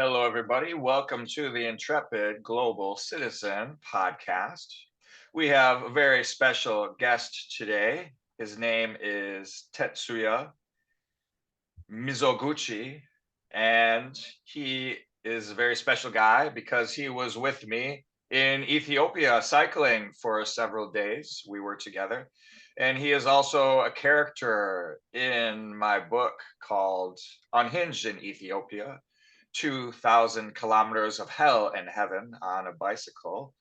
Hello, everybody. Welcome to the Intrepid Global Citizen podcast. We have a very special guest today. His name is Tetsuya Mizoguchi, and he is a very special guy because he was with me in Ethiopia cycling for several days. We were together. And he is also a character in my book called Unhinged in Ethiopia, 2,000 kilometers of hell and heaven on a bicycle.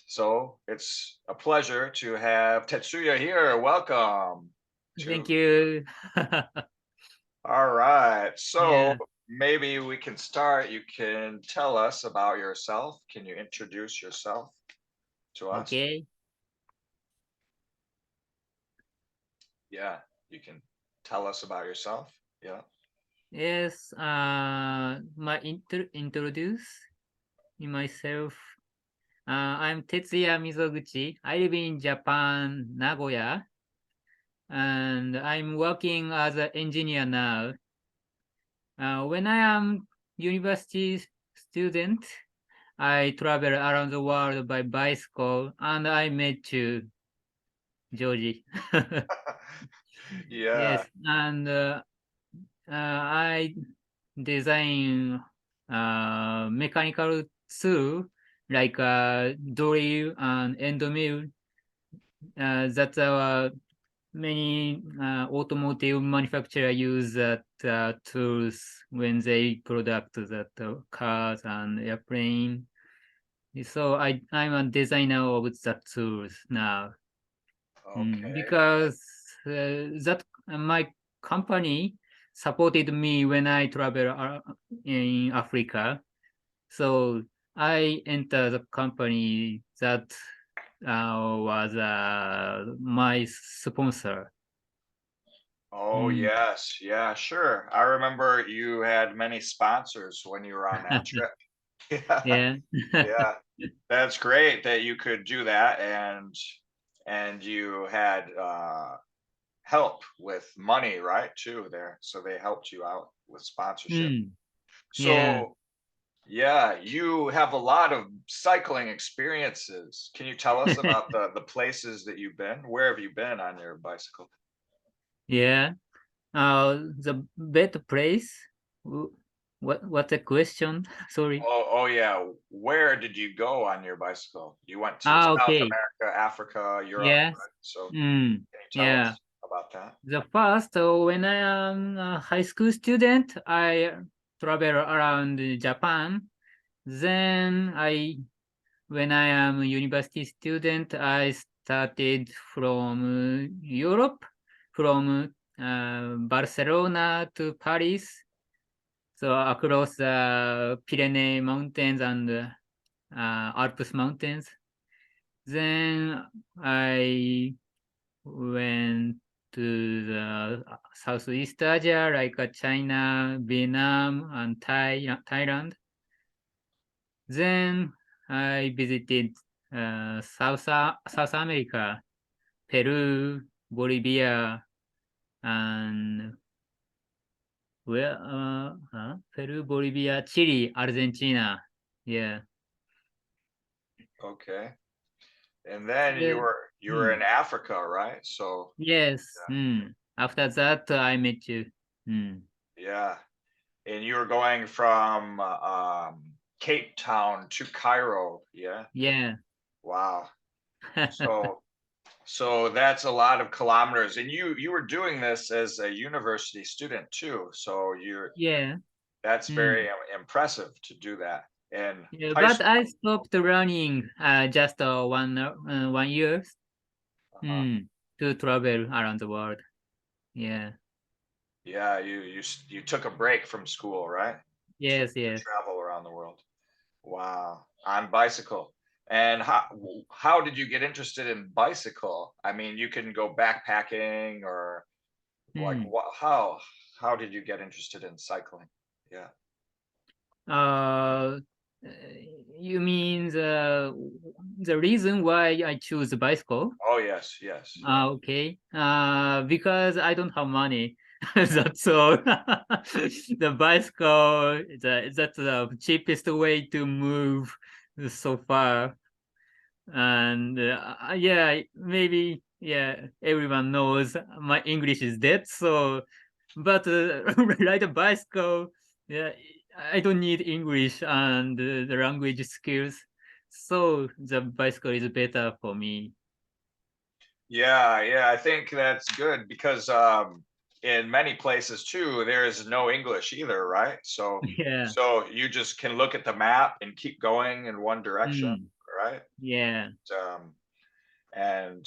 So it's a pleasure to have Tetsuya here. Welcome. Thank you. All right. So Yeah. maybe we can start. You can tell us about yourself. Can you introduce yourself to us? Okay. Yeah, you can tell us about yourself. Yeah. Yes. My introduce myself. I'm Tetsuya Mizoguchi. I live in Japan, Nagoya, and I'm working as an engineer now. When I am university student, I travel around the world by bicycle, and I met you, Georgie. Yeah. Yes, and I design mechanical tool like drill and end mill. That many automotive manufacturer use that tools when they product that cars and airplane. So I'm a designer of that tools now. Okay. Because that my company supported me when I travel in Africa. So I entered the company that was my sponsor. Oh, Mm, yes. Yeah, sure. I remember you had many sponsors when you were on that trip. Yeah. yeah. Yeah. That's great that you could do that and you had help with money, right? Too there. So they helped you out with sponsorship. Mm, yeah. So, yeah, you have a lot of cycling experiences. Can you tell us about the places that you've been? Where have you been on your bicycle? Yeah. The better place. W- What a question? Sorry. Oh yeah. Where did you go on your bicycle? You went to South Okay. America, Africa, Europe, Yes. right? So Mm, can you tell yeah. us about that? The first, when I am a high school student, I travel around Japan. Then when I am a university student, I started from Europe, from Barcelona to Paris, so across the Pyrenees Mountains and Alps Mountains. Then I went to the Southeast Asia, like China, Vietnam, and Thailand. Then I visited South America, Peru, Bolivia, and Peru, Bolivia, Chile, Argentina. Yeah. Okay. And then The- you were hmm, in Africa, right? So Yes. After that, I met you. Hmm. yeah. And you were going from Cape Town to Cairo, yeah? Yeah. Wow. So so that's a lot of kilometers. And you were doing this as a university student too. So Yeah. that's very Hmm. impressive to do that in Yeah, high but school. I stopped running just 1 year Uh-huh. hmm, to travel around the world. Yeah. Yeah, you took a break from school, right? Yes, To yes. travel around the world. Wow, on bicycle. And how did you get interested in bicycle? I mean, you can go backpacking or like Hmm. what how did you get interested in cycling? Yeah. Uh, you mean the reason why I choose bicycle? Oh yes, yes, yeah. Okay. Because I don't have money. That's all. The bicycle, that's the cheapest way to move so far. And yeah, maybe, yeah, everyone knows my English is dead. So, but ride a bicycle, yeah, I don't need English and the language skills. So the bicycle is better for me. Yeah, yeah, I think that's good because in many places too, there is no English either, right? So Yeah. so you just can look at the map and keep going in one direction, Mm, right? yeah. Um, and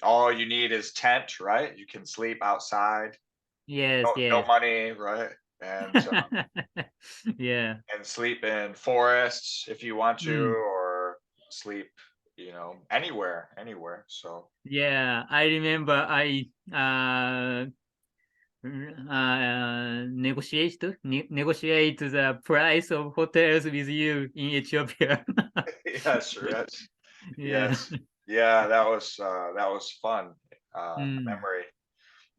all you need is tent, right? You can sleep outside, Yes, no yes. money, right? Yeah. And sleep in forests if you want to, Mm. or sleep, anywhere. So Yeah, I remember I negotiate the price of hotels with you in Ethiopia. yes, yes, Yeah. yes, yeah. That was fun Mm, memory.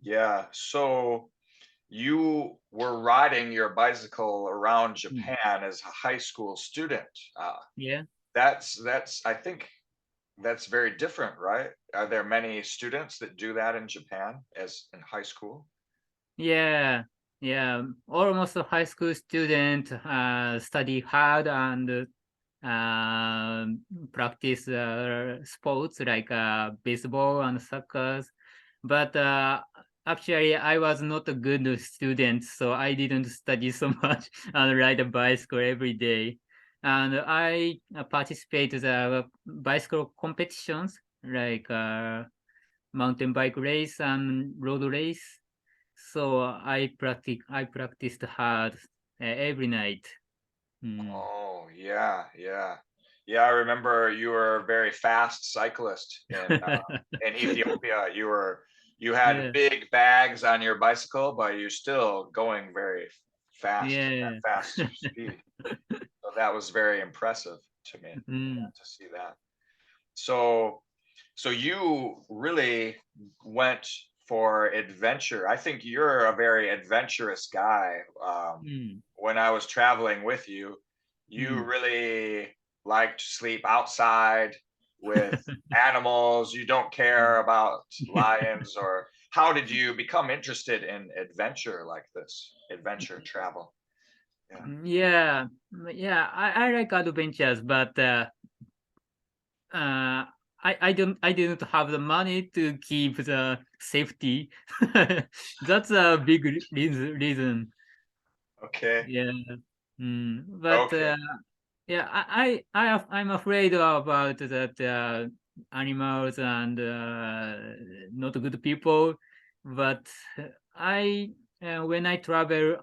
Yeah. So you were riding your bicycle around mm. Japan as a high school student. Yeah. That's I think that's very different, right? Are there many students that do that in Japan as in high school? Yeah. Yeah. Almost a high school student study hard and practice sports like baseball and soccer. But actually, I was not a good student, so I didn't study so much and ride a bicycle every day. And I participate the bicycle competitions like mountain bike race and road race. So I practiced hard every night. Mm. Oh, yeah, yeah. Yeah, I remember you were a very fast cyclist in Ethiopia. You had Yeah, big bags on your bicycle, but you're still going very fast at yeah. fast speed. So that was very impressive to me, Mm, to see that. So so you really went for adventure. I think you're a very adventurous guy. mm, When I was traveling with you, you mm. really like to sleep outside with animals. You don't care Mm. about lions or how did you become interested in adventure like this? Adventure travel. Yeah. Yeah, yeah, I like adventures, but I didn't have the money to keep the safety. That's a big reason. Okay. Yeah. But Okay. yeah, I'm afraid about that animals and not good people. But I when I travel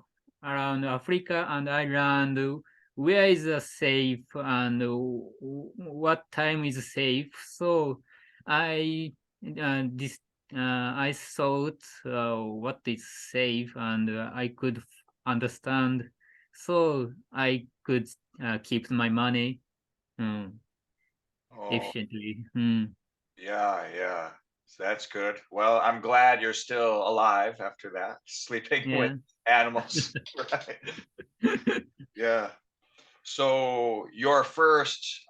around Africa and I learn where is safe and what time is safe. So I this I thought what is safe and I could understand, so I could keep my money mm, Oh, efficiently. Mm. yeah, yeah. So that's good. Well, I'm glad you're still alive after that, sleeping with Yeah. animals. Right. Yeah. So your first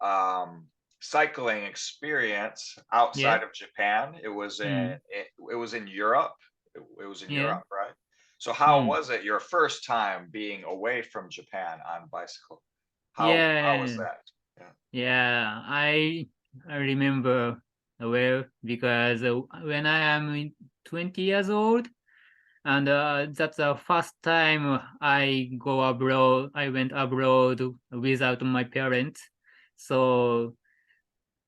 cycling experience Yeah. outside of Japan, Mm. it was in Europe. It was in Yeah. Europe, right? So how Mm. was it your first time being away from Japan on bicycle? How was Yeah. that? Yeah. Yeah. I remember well because when I am 20 years old, and that's the first time I go abroad. I went abroad without my parents. So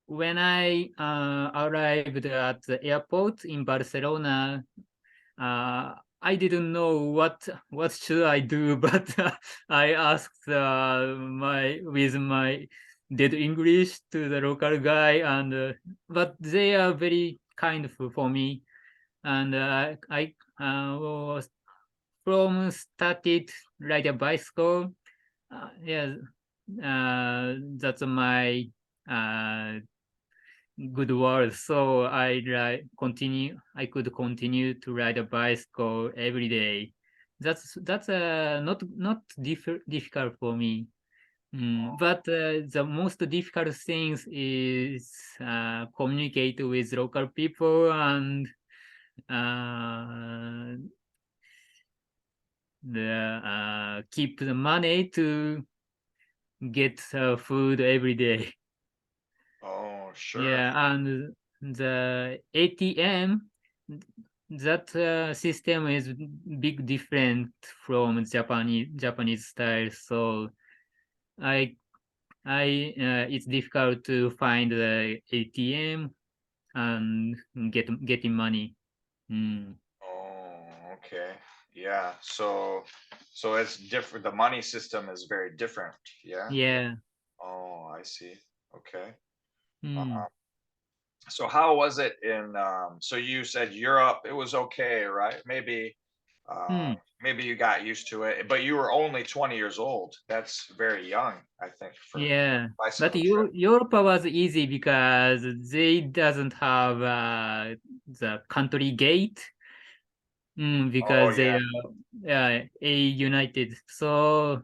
when I arrived at the airport in Barcelona, I didn't know what should I do, but I asked my dead English to the local guy, and but they are very kind for me, and I was from started ride a bicycle. Yeah, that's my uh, good world. So I could continue to ride a bicycle every day. That's not difficult for me. But the most difficult things is communicate with local people and uh, keep the money to get food every day. Oh, sure. Yeah, and the ATM, that system is big different from Japanese style. So I it's difficult to find the ATM and getting money. Mm. Oh, okay. Yeah. So it's different. The money system is very different. Yeah. Yeah. Oh, I see. Okay. Mm. Uh, so how was it in so you said Europe, it was okay, right? Uh Mm. maybe you got used to it, but you were only 20 years old. That's very young, I think, for a Yeah. But bicycle trip. Europe was easy because they doesn't have the country gate. Oh Because they yeah. are a united. So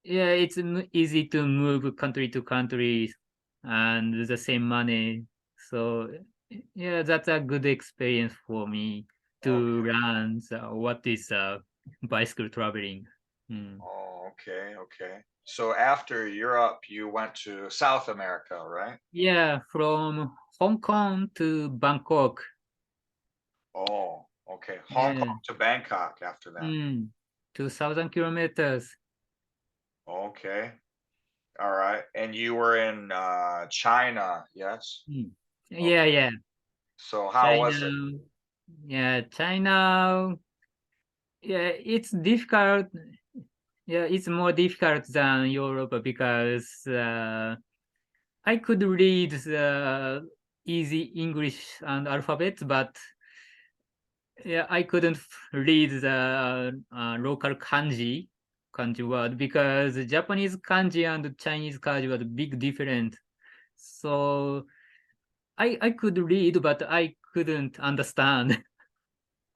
yeah, it's easy to move country to country and the same money. So yeah, that's a good experience for me to Okay. learn what is bicycle traveling. Mm. Oh, okay, okay. So after Europe, you went to South America, right? Yeah, from Hong Kong to Bangkok. Oh, okay. Hong Yeah, Kong to Bangkok after that. 2,000 kilometers. Okay. All right. And you were in China, yes? Mm. Yeah, Okay. yeah. So how was it? China. Yeah, China. Yeah, it's difficult. Yeah, it's more difficult than Europe because I could read the easy English and alphabet, but yeah, I couldn't read the local kanji word because Japanese kanji and Chinese kanji was big different. So I could read, but I couldn't understand.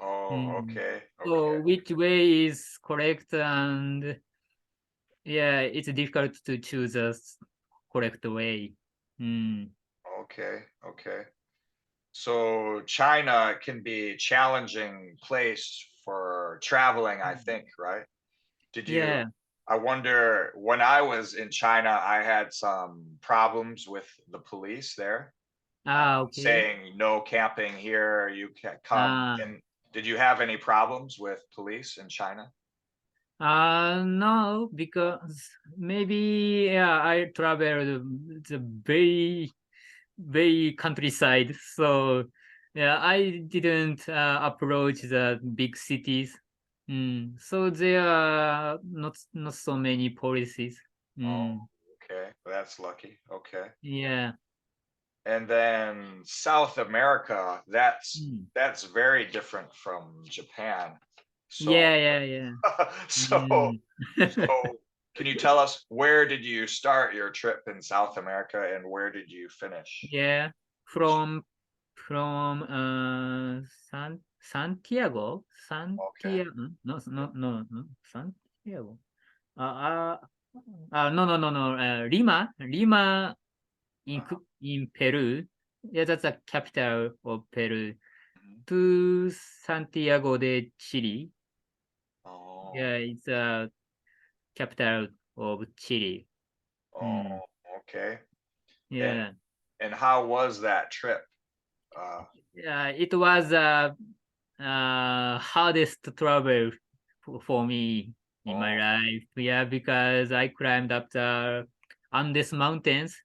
Oh, Mm. okay, So okay, which way is correct? And yeah, it's difficult to choose a correct way. Mm. okay, okay. So China can be a challenging place for traveling, I Mm. think, right? Did you Yeah. I wonder when I was in China, I had some problems with the police there, Okay. saying no camping here, you can't come. Ah. And did you have any problems with police in China? No, because maybe yeah, I traveled the very countryside, so yeah, I didn't approach the big cities. So there are not so many policies. Oh, Mm. okay. That's lucky. Okay. Yeah. And then South America, Mm. that's very different from Japan. So Yeah, yeah, yeah. so Mm. so can you tell us where did you start your trip in South America and where did you finish? Yeah, from Santiago, Okay. no, Santiago. Uh, no, Lima Uh-huh. in Peru. Yeah, that's the capital of Peru. Mhm. To Santiago de Chile. Oh, Yeah, it's a capital of Chile. oh, Mm. okay. And Yeah. and how was that trip? Uh, Yeah, it was hardest travel for me in my oh, life. Yeah, because I climbed up the Andes Mountains.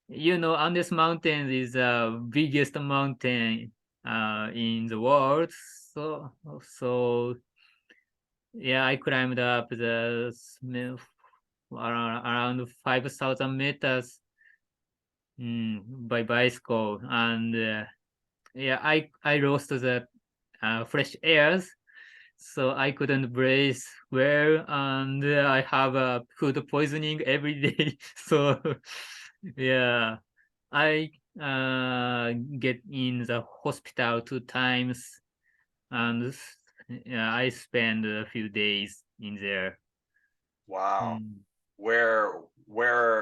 You know, Andes Mountains is the biggest mountain in the world. So yeah, I climbed up around 5,000 meters by bicycle, and yeah, I lost the fresh airs, so I couldn't breathe well, and I have food poisoning every day. So yeah, I get in the hospital 2 times, and I spent a few days in there. Wow. Mm.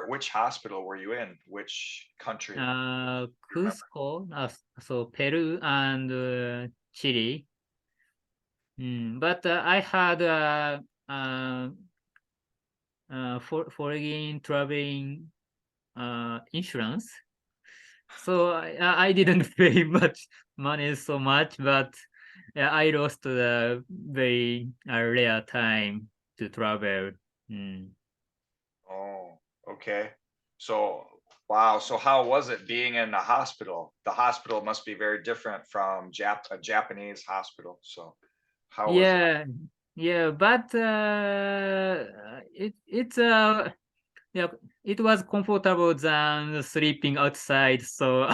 Which hospital were you in? Which country? You remember? Cusco, so Peru and Chile. But I had foreign traveling insurance, so I didn't pay much money so much, but I lost the very rare time to travel. Mm. Oh, okay. So, wow. So how was it being in the hospital? The hospital must be very different from a Japanese hospital. So how was it? Yeah, yeah, but it's yeah, it was comfortable than sleeping outside, so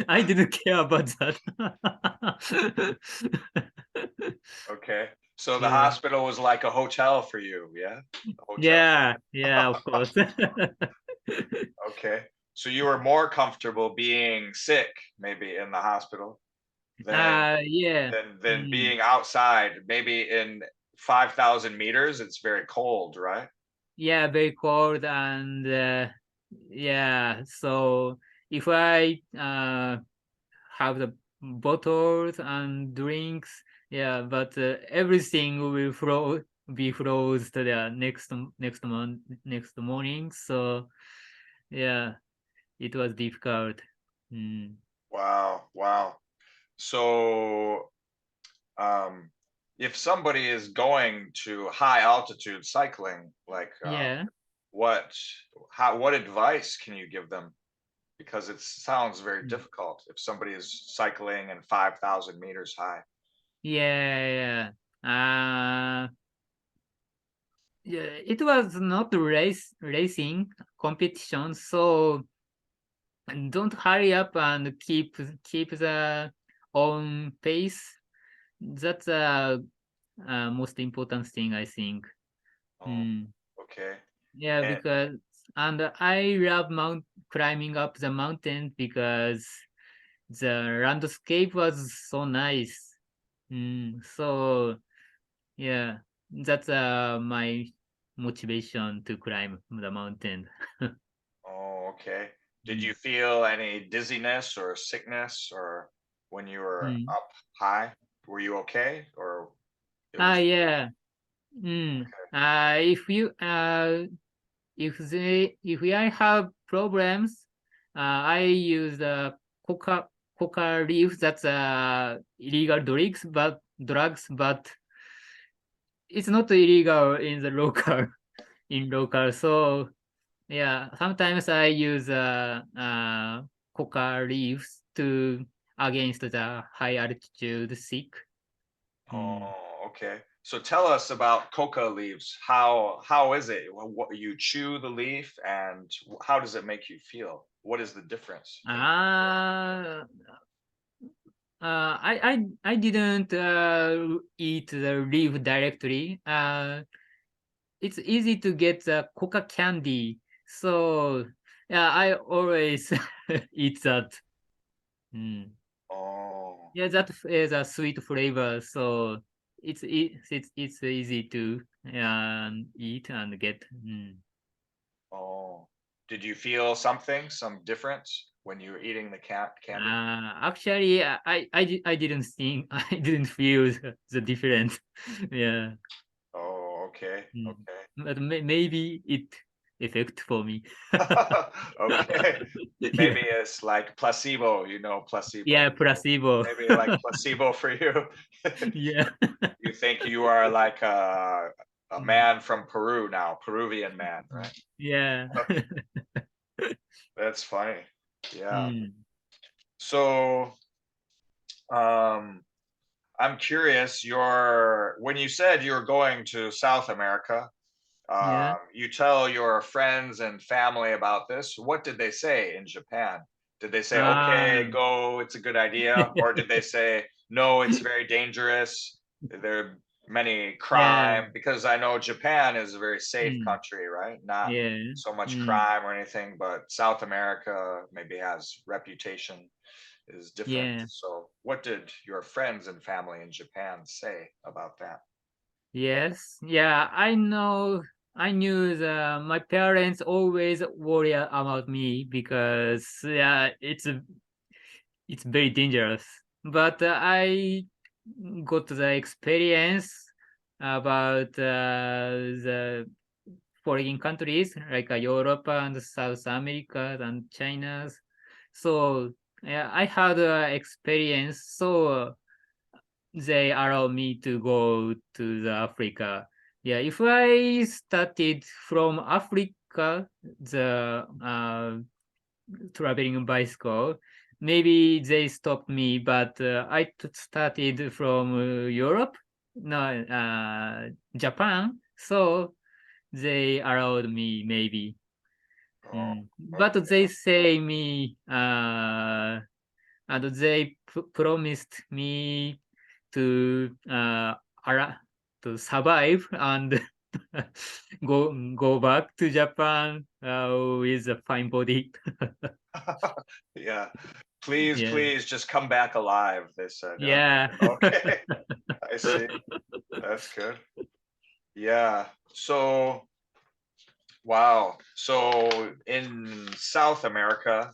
I didn't care about that. Okay. So the Yeah, hospital was like a hotel for you, yeah? A hotel. yeah, yeah, of course. Okay. So you were more comfortable being sick, maybe in the hospital, than Yeah, than mm, being outside. Maybe in 5,000 meters, it's very cold, right? yeah, very cold and yeah. So if I have the bottles and drinks. Yeah, but everything will be froze to the next morning. So yeah, it was difficult. Mm. Wow, wow. So, um, if somebody is going to high altitude cycling, like Yeah, what, what advice can you give them? Because it sounds very mm. difficult if somebody is cycling in 5,000 meters high. Yeah, yeah. Yeah, it was not racing competition, so don't hurry up and keep the own pace. That's most important thing, I think. Oh, Mm. okay. Yeah, And because and I love mount climbing up the mountain because the landscape was so nice. So yeah, that's my motivation to climb the mountain. oh, okay. Did Mm. you feel any dizziness or sickness or when you were Mm. up high? Were you okay or it was Yeah. okay? If I have problems, I use the coca leaf. That's illegal drugs, but it's not illegal in the local in local. So yeah, sometimes I use coca leaves to against the high altitude sick. Mm. Oh, okay. So tell us about coca leaves. How is it? What you chew the leaf and how does it make you feel? What is the difference in Uh, I didn't eat the leaf directly. It's easy to get the coca candy, so yeah, I always eat that. Mm. Oh, Yeah, that is a sweet flavor, so it's easy to eat and get. oh. Did you feel something, some difference when you were eating the cat candy? Actually, I didn't think I didn't feel the difference. Yeah. Oh, okay, Mm. okay. But maybe it effect for me. Okay. Maybe Yeah, it's like placebo, placebo. yeah, So placebo. maybe like placebo for you. Yeah. You think you are like a Mm, man from Peru now, Peruvian man, mm. right? Yeah. That's funny. Yeah. Mm. So, um, I'm curious, when you said you were going to South America, Yeah. you tell your friends and family about this. What did they say in Japan? Did they say, okay, Ah. go, it's a good idea? Or did they say, no, it's very dangerous? They're many Yeah. crime, because I know Japan is a very safe Mm. country, right? Not Yeah. so much Mm. crime or anything, but South America maybe has reputation is different. Yeah. So, what did your friends and family in Japan say about that? Yes. Yeah. I know. I knew that my parents always worry about me because yeah, it's very dangerous. But I got the experience about the foreign countries like Europe and South America and China. So yeah, I had experience. So they allow me to go to the Africa. Yeah, if I started from Africa, the traveling bicycle, maybe they stopped me, but started from Europe, no, Japan. So they allowed me maybe. Oh, But okay. they say me, and they promised me to ara- to survive and go back to Japan with a fine body. Yeah. Please, Yeah, please just come back alive, they said. yeah, Okay, I see. That's good. Yeah. So, wow. So in South America,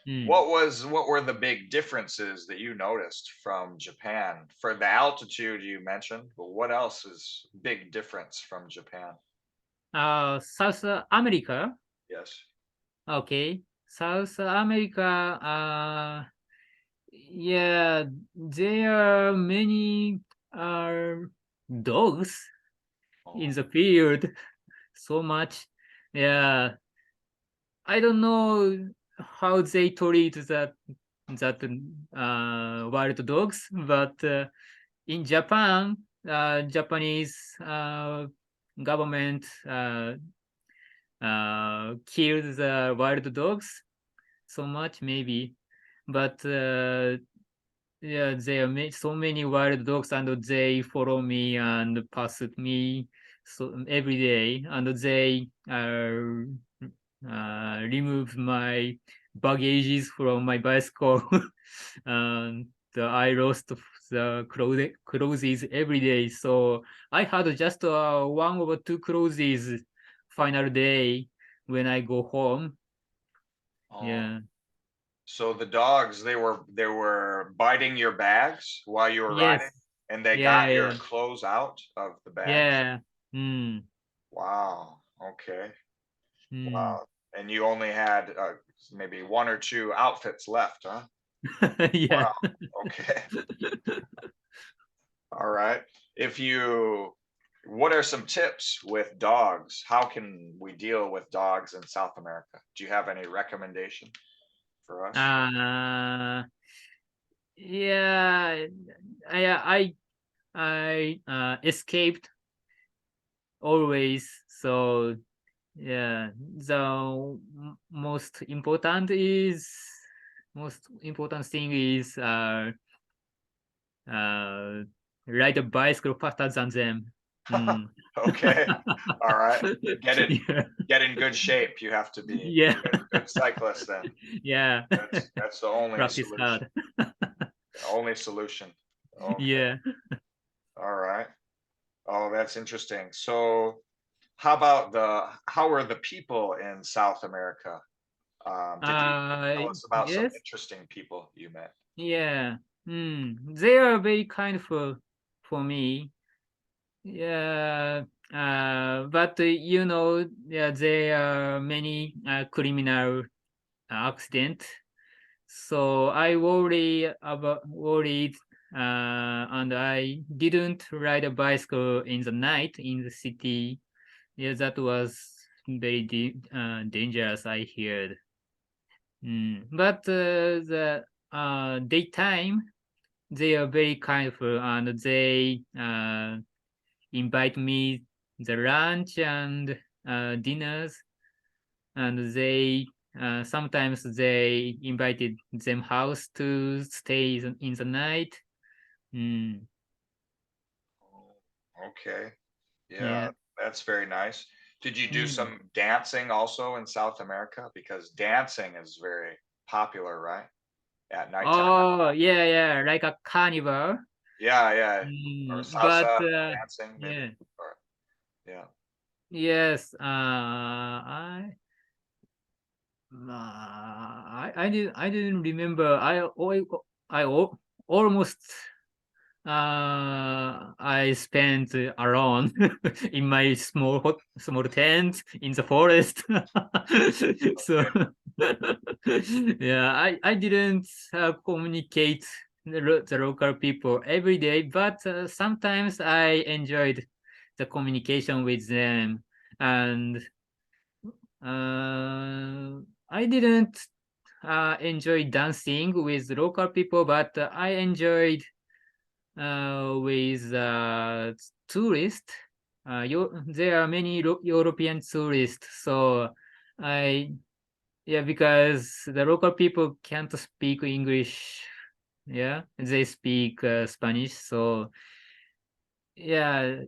mm. what were the big differences that you noticed from Japan? For the altitude you mentioned, but what else is big difference from Japan? South America. Yes. Okay, South America. Yeah, there are many uh, dogs in Oh, the field. So much. Yeah, I don't know how they treat that wild dogs, but in Japan, Japanese government killed the wild dogs so much maybe, but yeah, there are so many wild dogs, and they follow me and pass me so every day, and they remove my baggages from my bicycle, and I lost the clothes every day. So I had just one or two clothes final day when I go home. oh. Yeah. So the dogs, they were biting your bags while you were Yes. riding, and they Yeah. got your Yeah. clothes out of the bags? Yeah. Mm. Wow. Okay. Mm. Wow. And you only had maybe one or two outfits left, huh? Yeah. Wow. Okay. All right. If you, what are some tips with dogs? How can we deal with dogs in South America? Do you have any recommendation for us? Uh, yeah, I escaped always. So yeah, the most important thing is uh ride a bicycle faster than them. Mm. Okay. All right. Get it. Yeah, Get in good shape. You have to be yeah, a good cyclist then. yeah. That's the only Practice solution. hard. Only solution. Okay. Yeah. All right. Oh, that's interesting. So, how are the people in South America? Did you tell us about some Yes. interesting people you met? Yeah. They are very kind for me. Yeah. But yeah, there are many criminal accident. So I worried, and I didn't ride a bicycle in the night in the city. Yeah, that was very dangerous, I heard. But the daytime, they are very kindful, and they invite me the lunch and dinners, and they sometimes they invited them house to stay in the night. Mm, Okay. Yeah, Yeah. that's very nice. Did you do Mm. some dancing also in South America? Because dancing is very popular, right? At nighttime. Oh, yeah, yeah, like a carnival. Yeah, yeah. Or But salsa dancing, maybe. yeah, Or yeah. yes, I didn't remember. Almost I spent alone in my small tent in the forest. So Okay. yeah, I didn't communicate the local people every day, but sometimes I enjoyed the communication with them, and I didn't enjoy dancing with local people, but I enjoyed with tourists. There are many European tourists, so I yeah, because the local people can't speak English. Yeah, they speak Spanish, so yeah,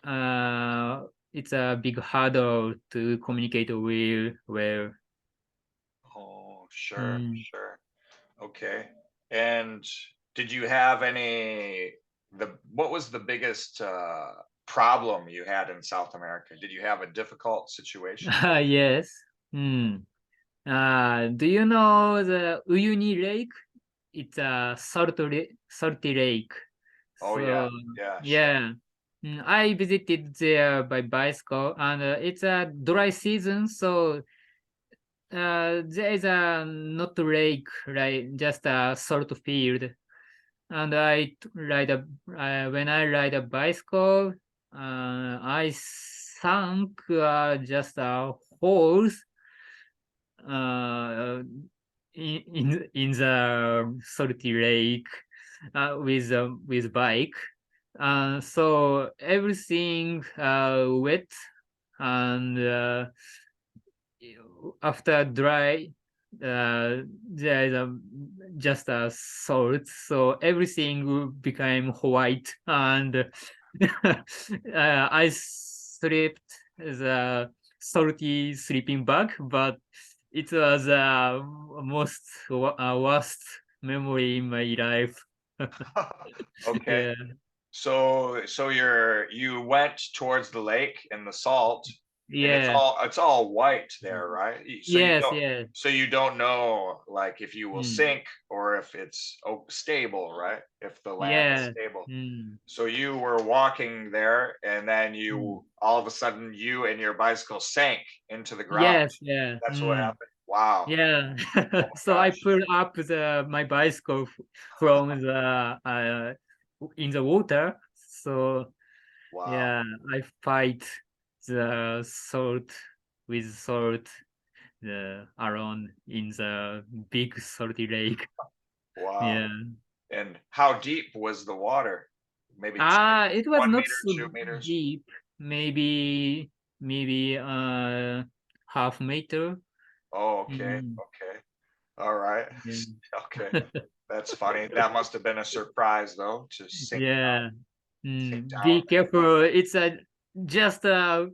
uh, it's a big hurdle to communicate with. Well, Oh, sure, mm. sure. Okay. And did you have any what was the biggest problem you had in South America? Did you have a difficult situation? Yes. Hmm. Do you know the Uyuni Lake? It's a salty lake. Oh yeah, So yeah, sure. yeah, I visited there by bicycle, and it's a dry season, so there is a not lake, right? Just a salt field, and when I ride a bicycle, I sank just a holes uh, in the salty lake with bike. So everything wet, and after dry, there is just a salt, so everything will become white, and I slept the salty sleeping bag, but it was worst memory in my life. Okay. Yeah. So you went towards the lake and the salt, and Yeah. it's all white there, right? Yes. Yes. So you don't know like if you will Mm. sink or if it's stable, right? If the land is Yeah. stable. Mm. So you were walking there, and then Mm. you all of a sudden you and your bicycle sank into the ground. Yes. Yeah. That's what Mm. happened. Wow. Yeah. Oh my So I gosh. pulled up my bicycle from the in the water. So Wow. yeah, I fight the salt with salt around in the big salty lake. Wow. Yeah. And how deep was the water? Maybe two, It was 1 not meter, so 2 meters. deep. Maybe half meter. Oh, okay. Mm, Okay. All right. yeah. Okay. That's funny. That must have been a surprise though to Yeah. sink down Be that low. careful. It's a just a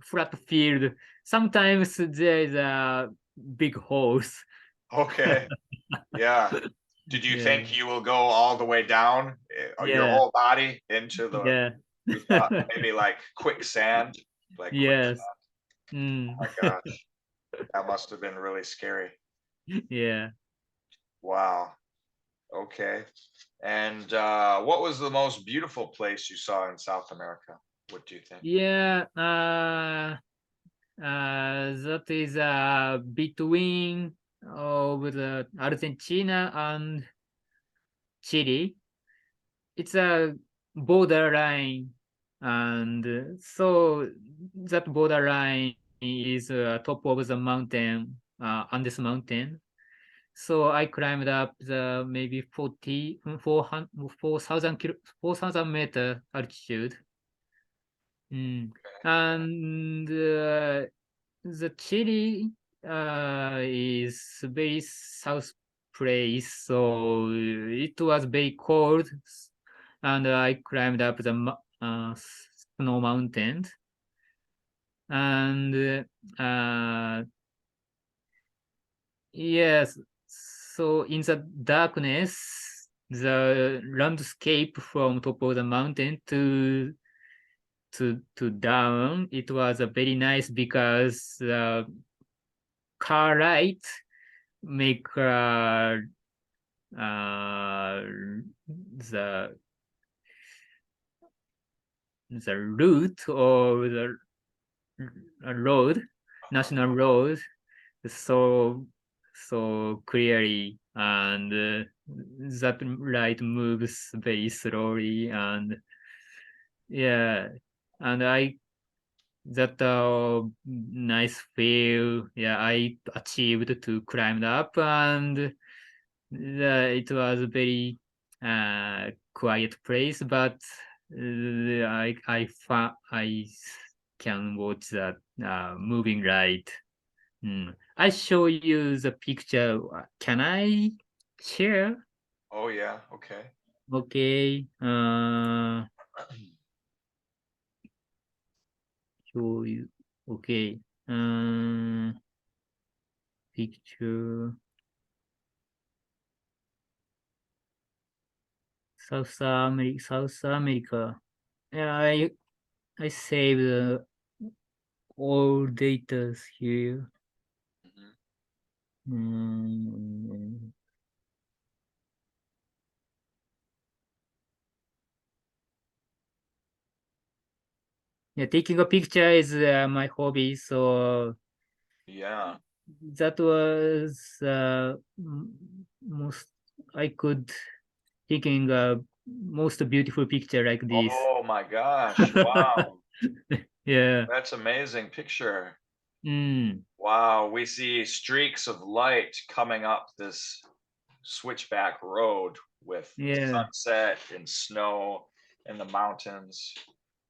flat field. Sometimes there is a big holes. Okay. Yeah. Did you Yeah. think you will go all the way down, your Yeah. whole body into the Yeah. you thought maybe like quicksand, like quicksand. Yes. Mm. Oh my gosh. That must have been really scary. Yeah. Wow. Okay. And what was the most beautiful place you saw in South America? What do you think? Yeah. That is between of the Argentina and Chile. It's a borderline, and so that borderline is top of the mountain, Andes mountain. So I climbed up the maybe 4,000 meter altitude. And the Chile is very south place, so it was very cold. and I climbed up the snow mountains. And yes, so in the darkness, the landscape from top of the mountain to down, it was very nice because the car light make the route or the road, national road, so clearly, and that light moves very slowly, and yeah, and I that nice feel, yeah, I achieved to climb up, and it was a very quiet place, but I can watch that moving light. I show you the picture. Can I share? Oh yeah, okay. Okay. Show you. Okay. Picture. South America. Yeah, I saved all data here. Mhm. Mm, yeah, taking a picture is my hobby, so Yeah. that was most I could taking a most beautiful picture like this. Oh my gosh. Wow. Yeah. That's amazing picture. Mm, Wow, we see streaks of light coming up this switchback road with yeah. sunset and snow in the mountains.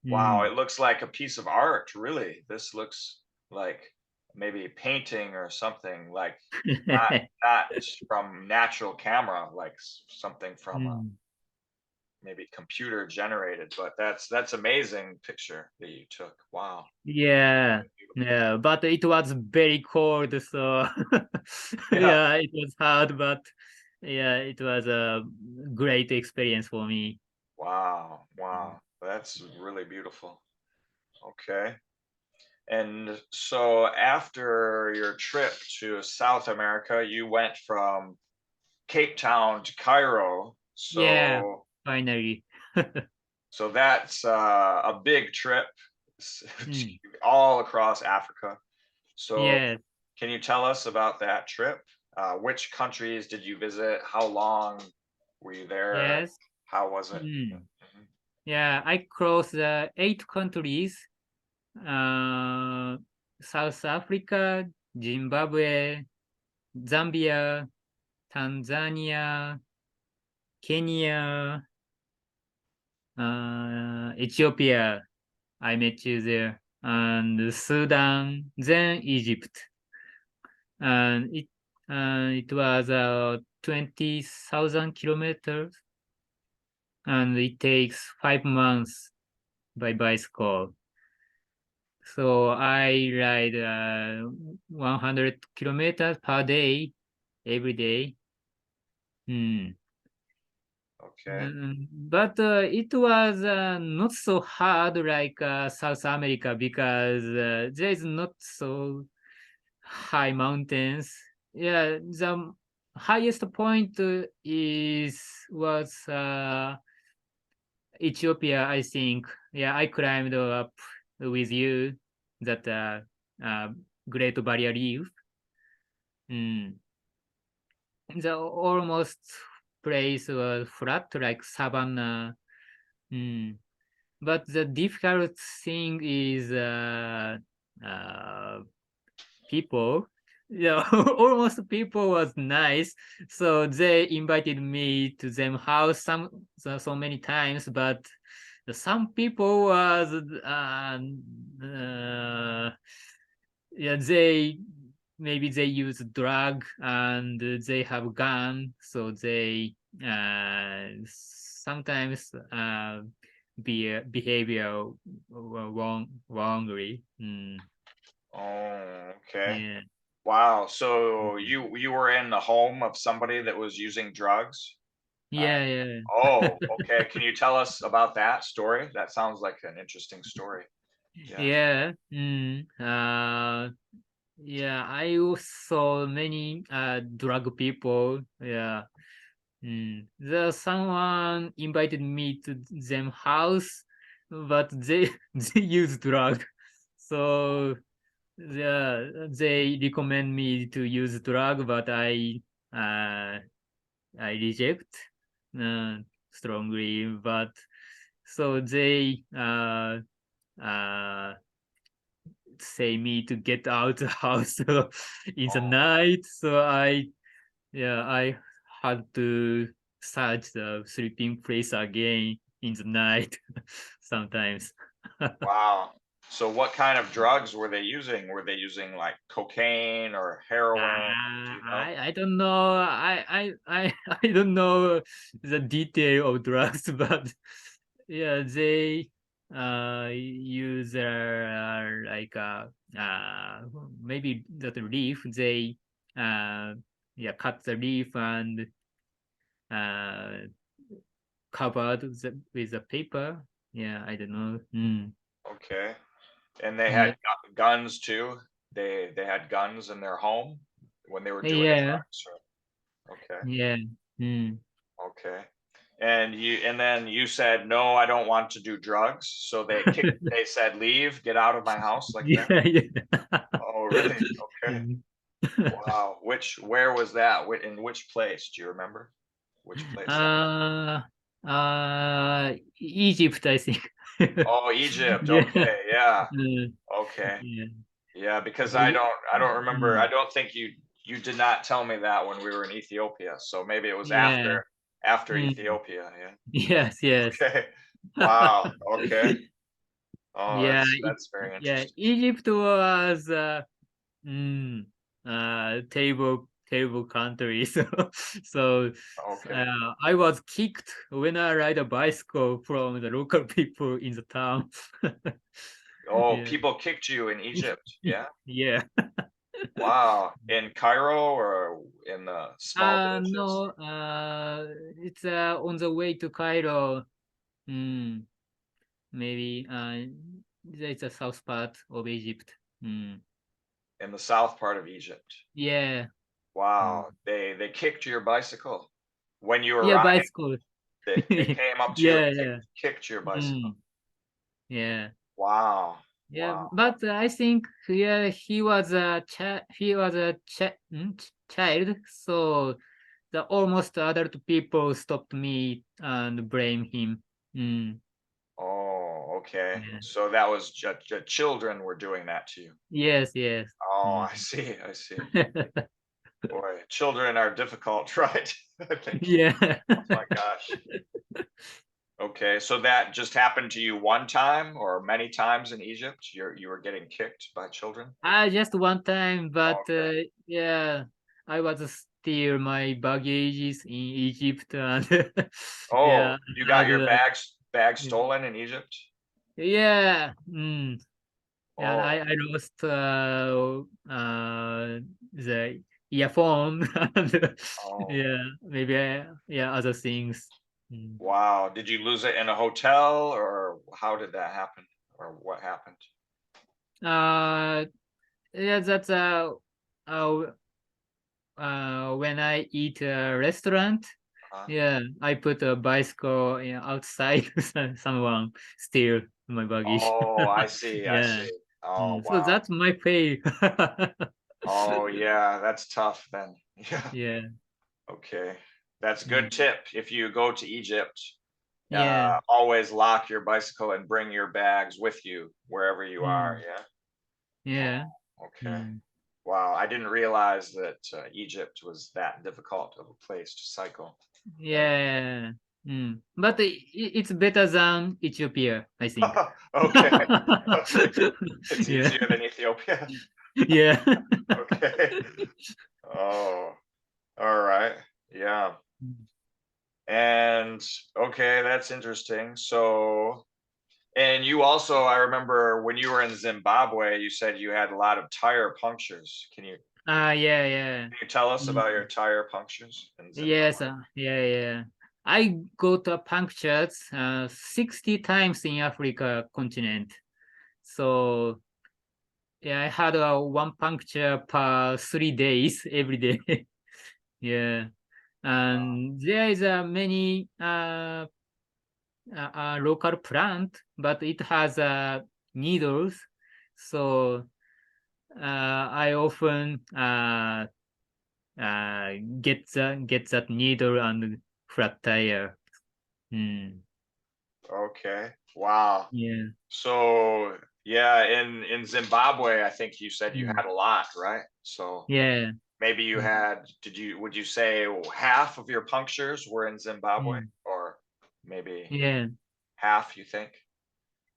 Wow, Mm. it looks like a piece of art, really. This looks like maybe a painting or something, like not from natural camera, like something from Mm. maybe computer generated, but that's amazing picture that you took. Wow. Yeah. Beautiful. Yeah, but it was very cold, so Yeah. yeah, it was hard, but yeah, it was a great experience for me. Wow. Wow. That's really beautiful. Okay. And so after your trip to South America, you went from Cape Town to Cairo. Yeah, So finally. that's a big trip Mm. all across Africa. So Yes, can you tell us about that trip? Which countries did you visit? How long were you there? yes. How was it? Mm. Mhm. Yeah, I crossed 8 countries. Uh, South Africa, Zimbabwe, Zambia, Tanzania, Kenya, Ethiopia. I met you there, and Sudan, then Egypt, and it was 20,000 kilometers, and it takes 5 months by bicycle. So I ride 100 kilometers per day, every day. Hmm. Okay. But it was not so hard like South America because there is not so high mountains. Yeah, the highest point is was Ethiopia, I think. Yeah, I climbed up with you that uh, Great Barrier Reef. Mm. The almost place was flat like savanna. Mm. But the difficult thing is uh, people. Yeah, almost people was nice, so they invited me to them house so many times. But some people was yeah, they maybe they use drug and they have gun, so they sometimes behavior wrongly. Oh, okay. Yeah. Wow. So Mm. you were in the home of somebody that was using drugs? Uh, Yeah, yeah. oh, okay. Can you tell us about that story? That sounds like an interesting story. Yeah. Yeah. Yeah, I saw many drug people. Yeah. There's someone invited me to them house, but they they use drug. So they recommend me to use drug, but uh, I reject uh, strongly. But so they uh, say me to get out the house in the Oh, night. So I had to search the sleeping place again in the night sometimes. wow. So what kind of drugs were they using? Were they using like cocaine or heroin? Do you know? I don't know. I don't know the detail of drugs, but yeah, they use like maybe that leaf. They uh cut the leaf and uh covered with the paper. Yeah, I don't know. Okay. And they had Yeah, guns too. They had guns in their home when they were doing yeah, drugs. Okay. yeah. Mm. Okay. And then you said, "No, I don't want to do drugs." So they said, "Leave, get out of my house," like that? Yeah, yeah. Oh, really? Okay. Mm. Wow. Where was that? In which place? Do you remember? Which place that was? Uh, Egypt, I think. Oh, Egypt. Yeah. Okay. Yeah. Mm, Okay. yeah. Yeah, because Maybe. I don't remember. I Mm, don't think you did not tell me that when we were in Ethiopia. So maybe it was yeah. after Mm, Ethiopia. Yeah. yes, yes. Okay. Wow. Okay. Oh, Yeah, that's very yeah. interesting. Egypt was mm, table country. So Okay. I was kicked when I ride a bicycle from the local people in the town. Oh, Yeah. people kicked you in Egypt. Yeah. Yeah. Wow. In Cairo or in the small villages? No, it's on the way to Cairo. Mm, maybe it's a south part of Egypt. In the south part of Egypt. Yeah. Mm. Wow. They kicked your bicycle when you were Yeah, riding. bicycle. They came up to you and Yeah, yeah. kicked your bicycle. Mm, yeah. Wow. Yeah, Wow. but I think yeah, he was a child, so the almost adult people stopped me and blame him. Mm, Oh, okay. yeah. So that was children were doing that to you. Yes, yes. Oh, Mm. I see. I see. Boy, children are difficult, right? I think. Yeah. Oh my gosh. Okay, so that just happened to you one time or many times in Egypt? You were getting kicked by children? Just one time, but Okay. yeah, I was steal my baggages in Egypt and Oh, yeah, you got and your bag stolen in Egypt? yeah, and Oh, I lost the earphone and oh, yeah, maybe yeah, other things. Mm. wow. Did you lose it in a hotel or how did that happen? Or what happened? Uh, yeah, that's uh, when I eat a restaurant, Huh? yeah, I put a bicycle outside. Someone steal my baggage. Oh, I see. I Yeah. see. Oh, So wow. that's my pay. Oh, yeah, that's tough then. Yeah. Yeah. Okay. That's a good Mm. tip. If you go to Egypt, Yeah. always lock your bicycle and bring your bags with you wherever you are. Mm. Yeah. Yeah. Oh, okay. Mm. Wow. I didn't realize that Egypt was that difficult of a place to cycle. Yeah. Yeah. But it's better than Ethiopia, I think. Okay. Okay. It's Yeah. easier than Ethiopia. Yeah. Okay. Oh, all right. Yeah. And okay, that's interesting. So, and you also, I remember when you were in Zimbabwe, you said you had a lot of tire punctures. Yeah, yeah. Can you tell us about Mm. your tire punctures in Yes, Zimbabwe? yeah, yeah. I got punctured 60 times in Africa continent. So yeah, I had one puncture per 3 days every day. Yeah, and there is many local plant, but it has needles. So I often get that needle and flat tire. Mm, Okay. Wow. yeah. So, yeah, in Zimbabwe, I think you said you Mm, had a lot, right? So yeah. maybe you Mm, had, would you say half of your punctures were in Zimbabwe, mm, or maybe yeah. half, you think?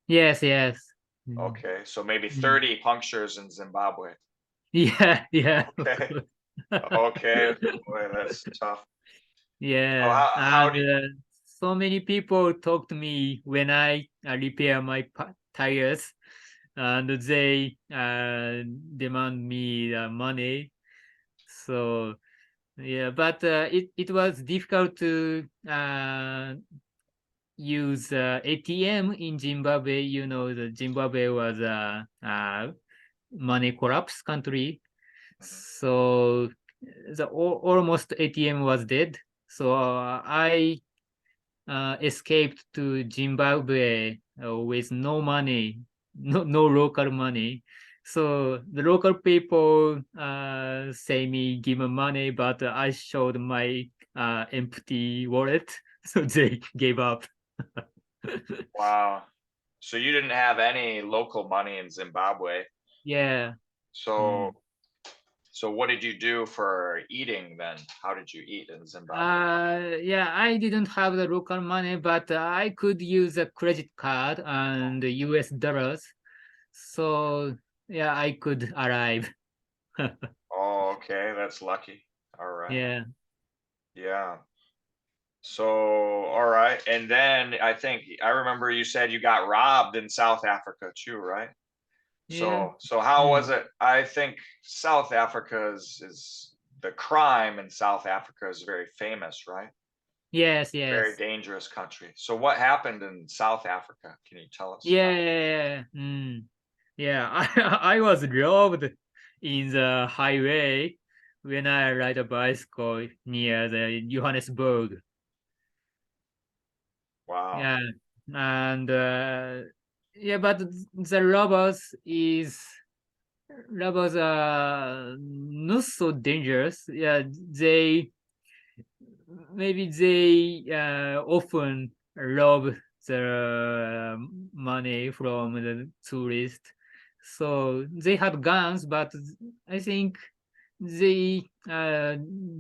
Yes, yes. Mm, Okay, so maybe mm. 30 punctures in Zimbabwe. Yeah, yeah, of Okay. course. Okay. Boy, that's tough. So Yeah, how and do you, so many people talk to me when I repair my tires, and they demand me money. So yeah, but it was difficult to use ATM in Zimbabwe. You know, the Zimbabwe was a money collapse country, Mhm. so the almost ATM was dead. So I escaped to Zimbabwe with no money, no local money. So the local people say me give me money, but I showed my empty wallet, so they gave up. Wow. So you didn't have any local money in Zimbabwe. Yeah. So Mm. so what did you do for eating then? How did you eat in Zimbabwe? Yeah, I didn't have the local money, but I could use a credit card and the US dollars. So yeah, I could arrive. Oh, okay, that's lucky. All right. Yeah. Yeah. So, all right. And then I think I remember you said you got robbed in South Africa too, right? Yeah. So how was Mm. it? I think South Africa is the crime in South Africa is very famous, right? Yes, Very yes. dangerous country. So what happened in South Africa? Can you tell us Yeah, about? yeah, yeah. Mm. Yeah, I was robbed in the highway when I ride a bicycle near the Johannesburg. Wow. Yeah, and yeah, but the robbers are not so dangerous. Yeah, they often rob the money from the tourist. So they had guns, but I think they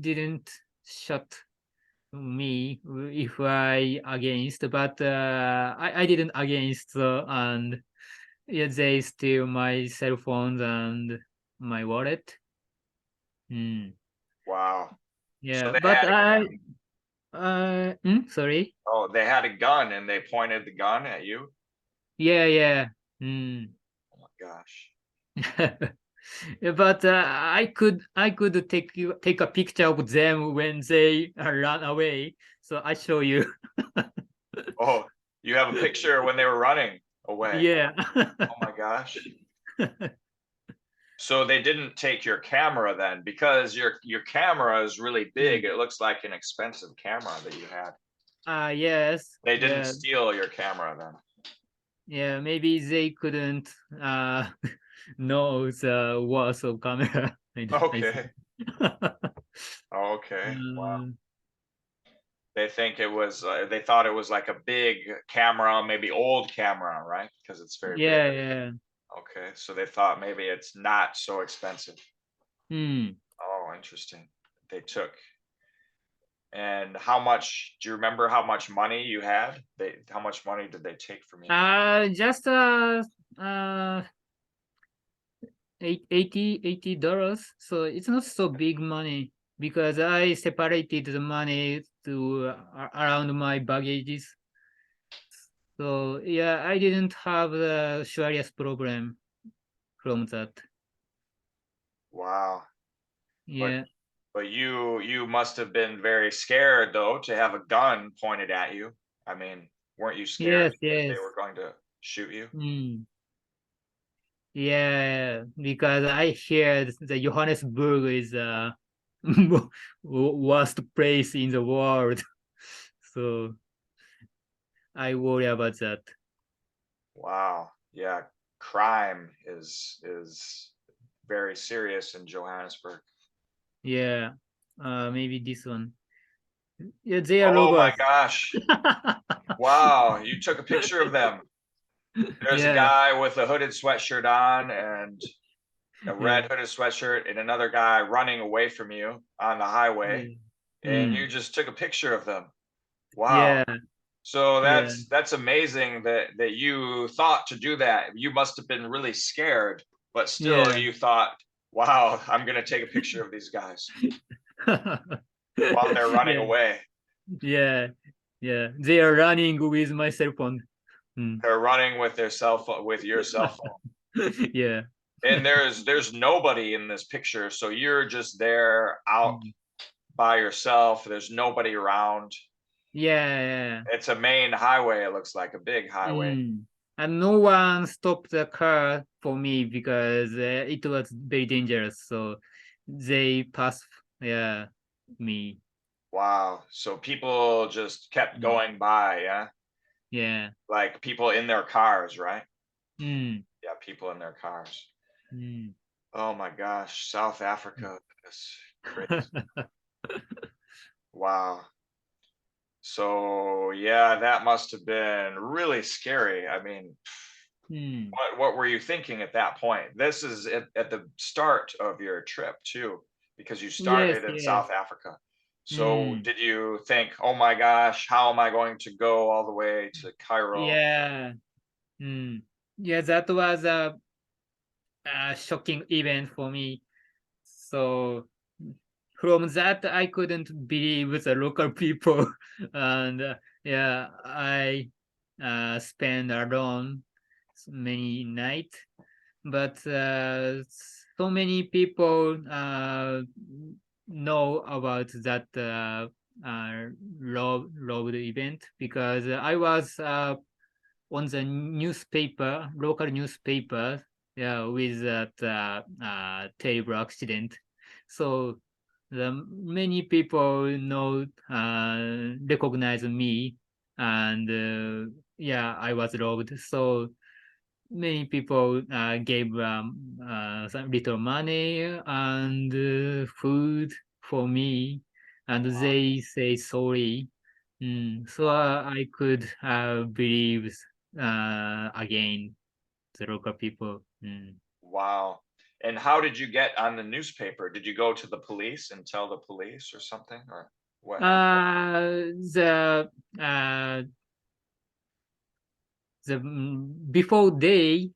didn't shot me if I against, but I didn't against, and yeah, they steal my cell phones and my wallet. Mm. Wow. So Yeah, they but had a sorry. they had a gun and they pointed the gun at you? Yeah, yeah. Mm. Oh my gosh. Yeah, but I could take a picture of them when they run away. So I show you. Oh, you have a picture when they were running away. Yeah. Oh my gosh. So they didn't take your camera then because your camera is really big. Mm. It looks like an expensive camera that you had. Yes. They didn't Yeah. steal your camera then. Yeah. Maybe they couldn't know the worth of camera. I Okay. think. Okay. Wow. Um, They thought it was like a big camera, maybe old camera, right? Because it's very big. yeah, yeah. Okay. So they thought maybe it's not so expensive. Hmm. Oh, interesting. They took. And how much, do you remember how much money you had? How much money did they take from you? Just uh, $80. So it's not so big money. because I separated the money to around my baggages. So yeah, I didn't have the serious problem from that. Wow. But Yeah. but you must have been very scared though to have a gun pointed at you. I mean, weren't you scared Yes, that they yes. were going to shoot you? Mm. Yeah, because I heard the Johannesburg is worst place in the world. So I worry about that. Wow. Yeah. Crime is very serious in Johannesburg. Yeah. Maybe this one. Yeah, they are Oh my robots. gosh. Wow, you took a picture of them. There's a Yeah, guy with a hooded sweatshirt on and a yeah, red hooded sweatshirt and another guy running away from you on the highway, yeah. and you Mm. just took a picture of them. Wow. Yeah, So yeah, that's amazing that you thought to do that. You must have been really scared, but still yeah. you thought, wow, I'm gonna take a picture of these guys while they're running Yeah, away. yeah, yeah. They are running with my cell phone. Mm. They're running with their cell phone with your cell phone. Yeah. And there's nobody in this picture, so you're just there out Mm. by yourself. There's nobody around. Yeah, yeah. It's a main highway, it looks like a big highway. Mm. And no one stopped the car for me because it was very dangerous. So they passed, yeah, me. Wow. So people just kept Mm. going by, yeah? Yeah. Like people in their cars, right? Mm. Yeah, people in their cars. Mm. Oh my gosh, South Africa is crazy. Wow. So yeah, that must have been really scary. I mean, Mm. what were you thinking at that point? This is at the start of your trip too, because you Yes, started in yes. South Africa. So Mm. did you think, oh my gosh, how am I going to go all the way to Cairo? Yeah. Mm. Yeah, that was a shocking event for me. So from that, I couldn't believe the local people, and yeah, I spent alone many nights. But so many people know about that loved event because I was on the newspaper, local newspaper, yeah, with that terrible accident. So the many people know, recognize me, and yeah, I was loved. So many people gave some little money and food for me, and Wow. they say sorry. So Wow. I could believe again the local people. Wow. And how did you get on the newspaper? Did you go to the police and tell the police or something? Or what happened? The before they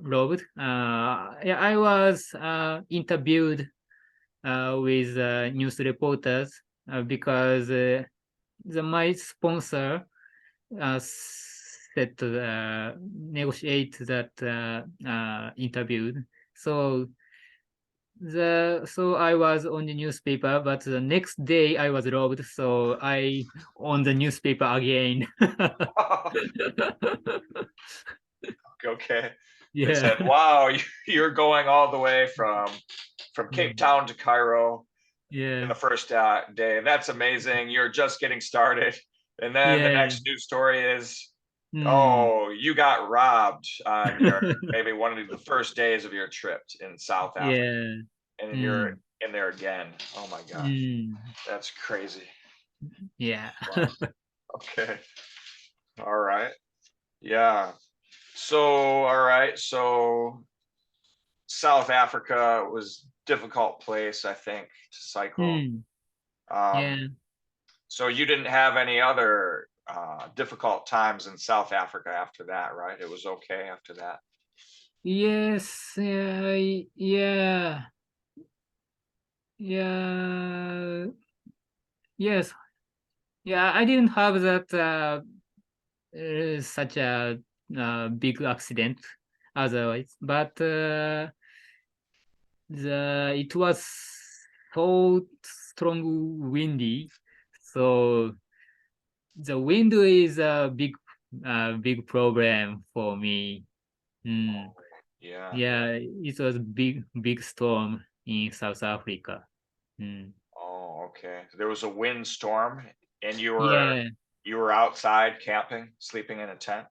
robbed, yeah, I was interviewed with news reporters because my sponsor said to negotiate that interviewed. So I was on the newspaper, but the next day I was robbed, so I on the newspaper again. Okay. They Yeah. said, "Wow, you're going all the way from Cape Mm. Town to Cairo in Yeah. the first day. That's amazing. You're just getting started." And then the Yeah. next news story is, Mm. "Oh, you got robbed on your maybe one of the first days of your trip in South Africa, Yeah. and then you're Mm. in there again." Oh my gosh, Mm. that's crazy. Yeah. Wow. Okay. All right. Yeah. So, all right. So South Africa was difficult place, I think, to cycle. Mm. Yeah. Um, so you didn't have any other difficult times in South Africa after that, right? It was okay after that. Yes. Yeah. Yeah. yeah, yes, yeah. I didn't have that such a big accident otherwise, but the it was so strong windy, so the wind is a big problem for me. Mm. Yeah. Yeah, it was big storm in South Africa. Mm. Oh, okay. There was a windstorm and Yeah, you were outside camping, sleeping in a tent?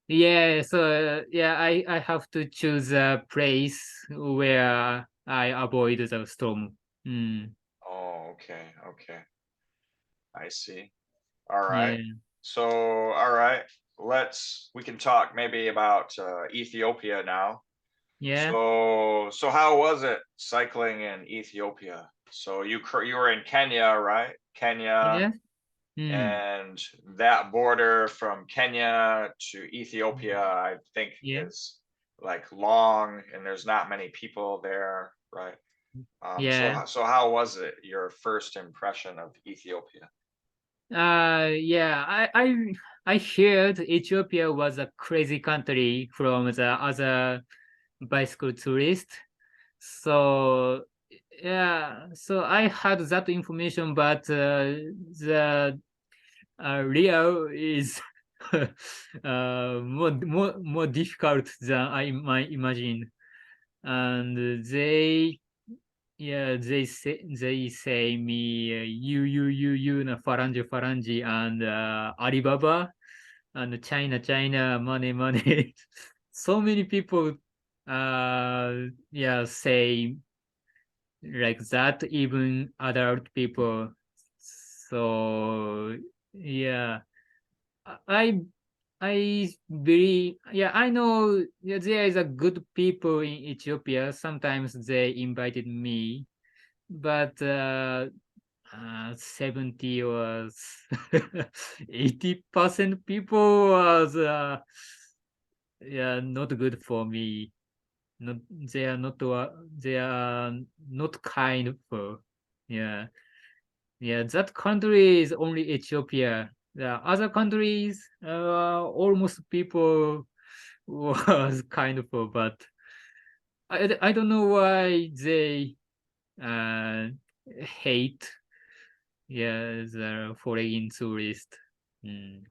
yeah. So yeah, I have to choose a place where I avoid the storm. Mm. Oh, okay. Okay. I see. All right. Yeah, So, all right. We can talk maybe about Ethiopia now. yeah, So how was it cycling in Ethiopia? So you were in Kenya, right? Kenya, yeah. Mm. and that border from Kenya to Ethiopia, Mm. I think Yeah, is like long, and there's not many people there, right? yeah. So how was it? Your first impression of Ethiopia? Yeah. I heard Ethiopia was a crazy country from the other bicycle tourists. So yeah, so I had that information, but the real is more difficult than I might imagine. And they say me you na Faranji and Alibaba and China money. So many people say like that, even adult people. So yeah, I believe, yeah, I know, yeah, there is a good people in Ethiopia. Sometimes they invited me, but 70 or 80% people was yeah, not good for me. Not they are not kind for, yeah. Yeah, that country is only Ethiopia. The other countries, almost people was kind of, but I don't know why they uh, hate, yeah, the foreign tourist. Mm.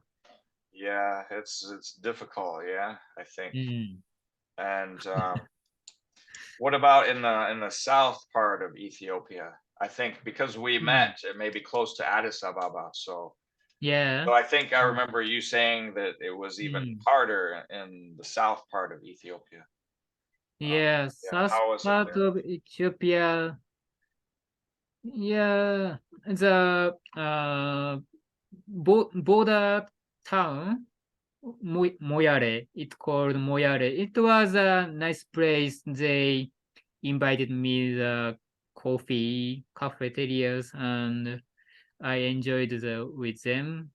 Yeah, it's difficult, yeah, I think. Mm. And what about in the south part of Ethiopia? I think because we Mm. met, it may be close to Addis Ababa. Yeah. So I think I Mm. remember you saying that it was even Mm. harder in the south part of Ethiopia. Uh, Yeah, yeah, south how was it part there? of Ethiopia. Yeah, the border town Moyale. It's called Moyale. It was a nice place. They invited me the coffee cafeterias, and I enjoyed with them.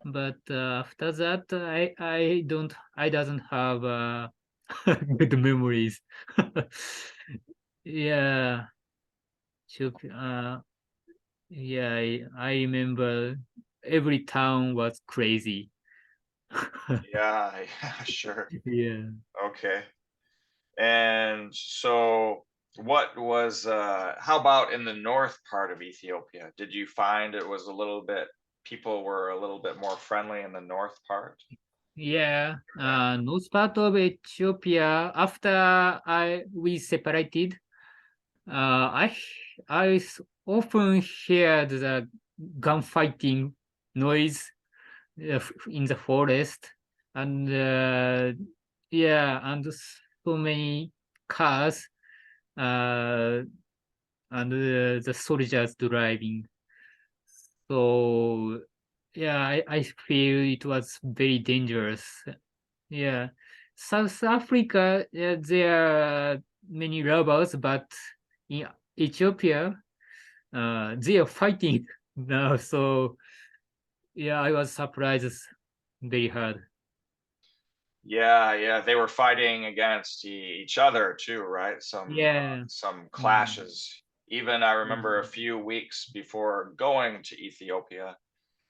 But after that, I doesn't have good memories. Yeah, yeah, I remember every town was crazy. Yeah, yeah, sure. Yeah. Okay. And so how about in the north part of Ethiopia? Did you find it was a little bit people were a little bit more friendly in the north part? Yeah, north part of Ethiopia. After I we separated, often heard the gunfighting noise in the forest, and yeah, and so many cars, uh, and the soldiers driving. So yeah, I feel it was very dangerous. Yeah. South Africa, there are many rebels, but in Ethiopia, they are fighting now. So yeah, I was surprised very hard. Yeah, yeah, they were fighting against each other too, right? Yeah. Some Mm. clashes. even I remember a Mm. few weeks before going to Ethiopia,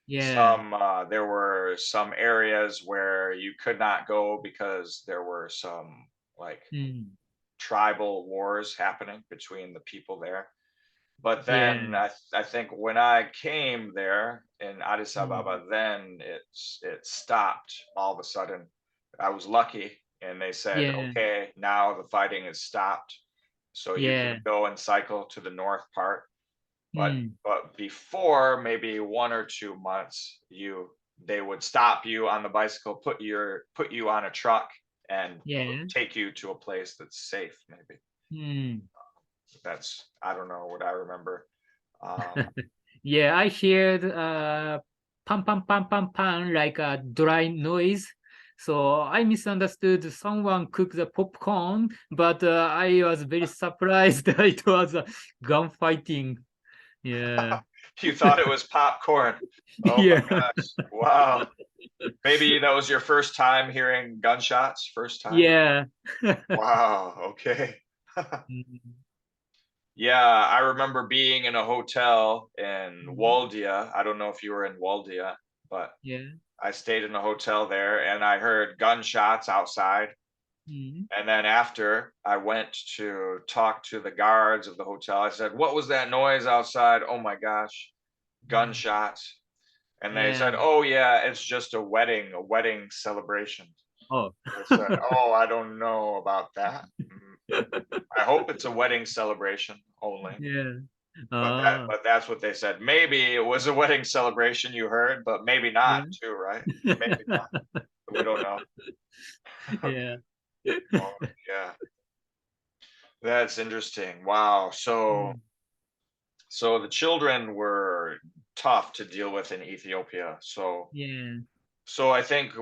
Yeah. there were some areas where you could not go because there were some like Mm. tribal wars happening between the people there. But Yeah. then I think when I came there in Addis Mm. Ababa, then it stopped all of a sudden. I was lucky, and they said, Yeah. okay, now the fighting is stopped, so you can Yeah. go and cycle to the north part. Mm. But before maybe 1 or 2 months, they would stop you on the bicycle, put you on a truck, and Yeah. take you to a place that's safe. Maybe Mm. that's I don't know what I remember. Um, Yeah, I heard pam pam pam pam pam like a dry noise. So I misunderstood someone cooked the popcorn, but I was very surprised it was gunfighting. Yeah. you thought it was popcorn. Oh my Yeah. gosh! Wow. Maybe that was your first time hearing gunshots. First time. Yeah. Wow. Okay. Mm. Yeah, I remember being in a hotel in Mm. Waldia. I don't know if you were in Waldia, but Yeah. I stayed in a hotel there and I heard gunshots outside. Mm. And then after I went to talk to the guards of the hotel, I said, "What was that noise outside? Oh my gosh, Mm. gunshots." And they said, Yeah. "Oh yeah, it's just a wedding celebration." Oh. I said, "Oh, I don't know about that. I hope it's a wedding celebration only." Yeah. But that's what they said. Maybe it was a wedding celebration you heard, but maybe not Yeah. too, right? Maybe not. We don't know. Yeah. Oh, yeah. That's interesting. Wow. Mm. So the children were tough to deal with in Ethiopia. Yeah. So I think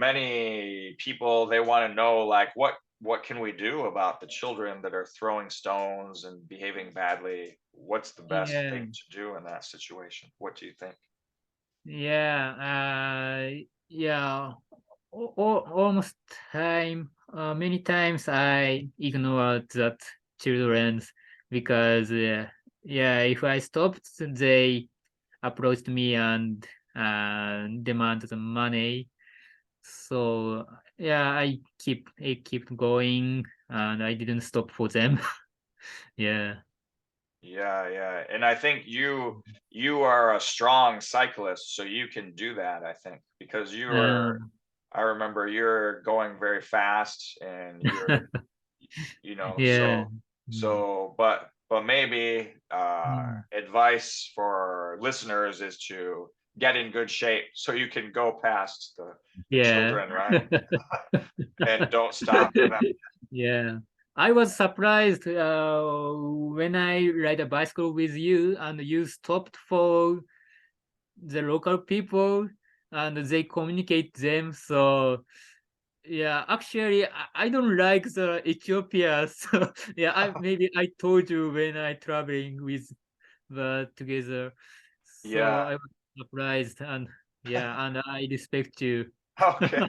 many people they want to know like what can we do about the children that are throwing stones and behaving badly? What's the best Yeah. thing to do in that situation? What do you think? Yeah. Yeah. Almost many times I ignored that children's because yeah, if I stopped, they approached me and demanded the money. So yeah, I keep going and I didn't stop for them. Yeah. Yeah, yeah. And I think you are a strong cyclist, so you can do that, I think, because Um, I remember you're going very fast and you know, yeah. Mm. but maybe Mm. advice for listeners is to get in good shape so you can go past the Yeah. children, right? And don't stop for them. Yeah. I was surprised when I ride a bicycle with you and you stopped for the local people and they communicate them. So yeah, actually I don't like the Ethiopia. So yeah, maybe I told you when I traveling with the together. So Yeah. I was surprised and yeah, and I respect you. Okay.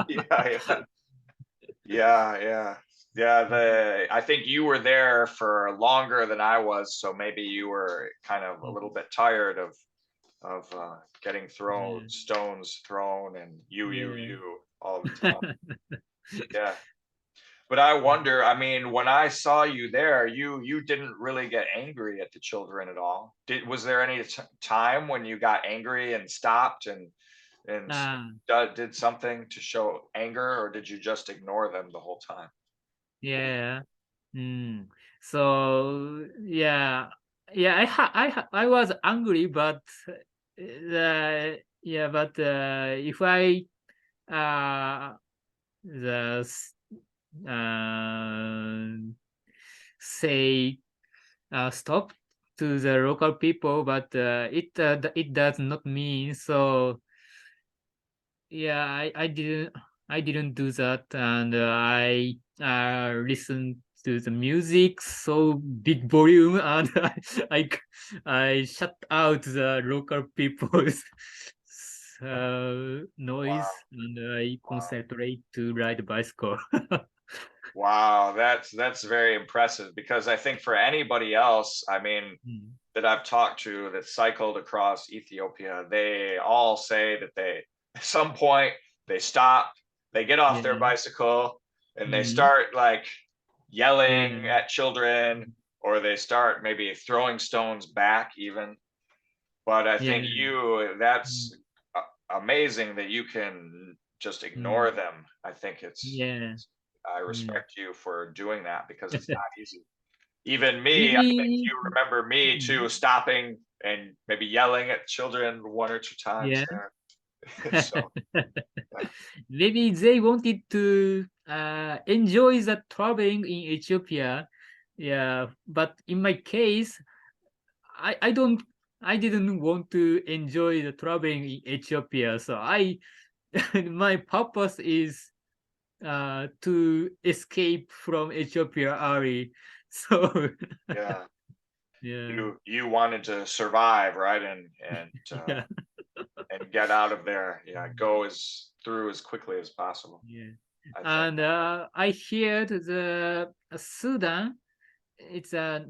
Yeah, yeah. Yeah, yeah. Yeah, I think you were there for longer than I was, so maybe you were kind of a little bit tired of getting thrown Yeah. stones thrown and Yeah. you all the time. Yeah. But I wonder, I mean, when I saw you there, you didn't really get angry at the children at all. Was there any time when you got angry and stopped and Ah, did something to show anger, or did you just ignore them the whole time? yeah. Mm. So yeah, yeah. I was angry, but yeah, but if I uh the s- uh say stop to the local people, but it does not mean so. Yeah, I didn't do that, and listened to the music so big volume, and I shut out the local people's noise, Wow, and I wow. concentrate to ride bicycle. Wow, that's very impressive because I think for anybody else, I mean, Mm. that I've talked to that cycled across Ethiopia, they all say that they at some point they stop, they get off their Yeah. bicycle and they Mm. start like yelling Yeah. at children or they start maybe throwing stones back even. But I Yeah. think Mm. that's amazing that you can just ignore Mm. them. I think Yeah. I Mm. respect you for doing that because it's not easy. Even me, I think Maybe. you remember me Mm. too, stopping and maybe yelling at children one or two times Yeah. there. So Maybe they wanted to enjoy the traveling in Ethiopia. Yeah, but in my case, I don't I didn't want to enjoy the traveling in Ethiopia. So I my purpose is to escape from Ethiopia early. So yeah, yeah, you wanted to survive, right? yeah. And get out of there. Yeah, go as through as quickly as possible. Yeah. I think. And I heard the Sudan, it's a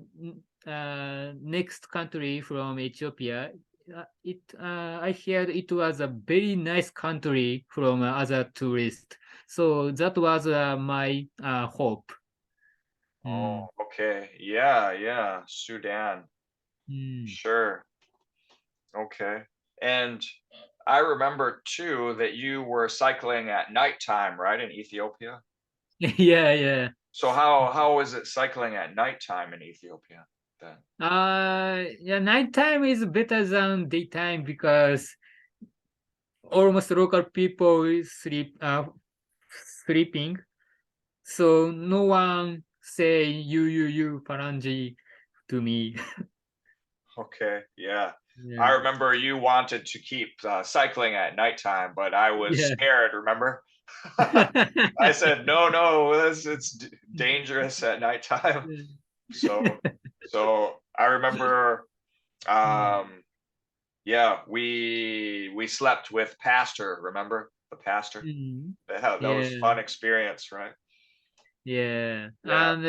next country from Ethiopia. I heard it was a very nice country from other tourists. So that was my hope. Oh, Mm. okay. Yeah, yeah. Sudan. Mm. Sure. Okay. And I remember too that you were cycling at nighttime, right, in Ethiopia? Yeah, yeah. So how is it cycling at nighttime in Ethiopia then? Yeah, nighttime is better than daytime because almost local people sleeping. So no one say you Paranji to me. Okay, yeah. I Yeah. remember you wanted to keep cycling at nighttime, but I was Yeah. scared, remember? I said, no, no, dangerous at nighttime. So, so I remember, Mm. um, yeah, we slept with Pastor, remember the pastor? Mm. Yeah, that was Yeah. fun experience, right? Yeah. Yeah, And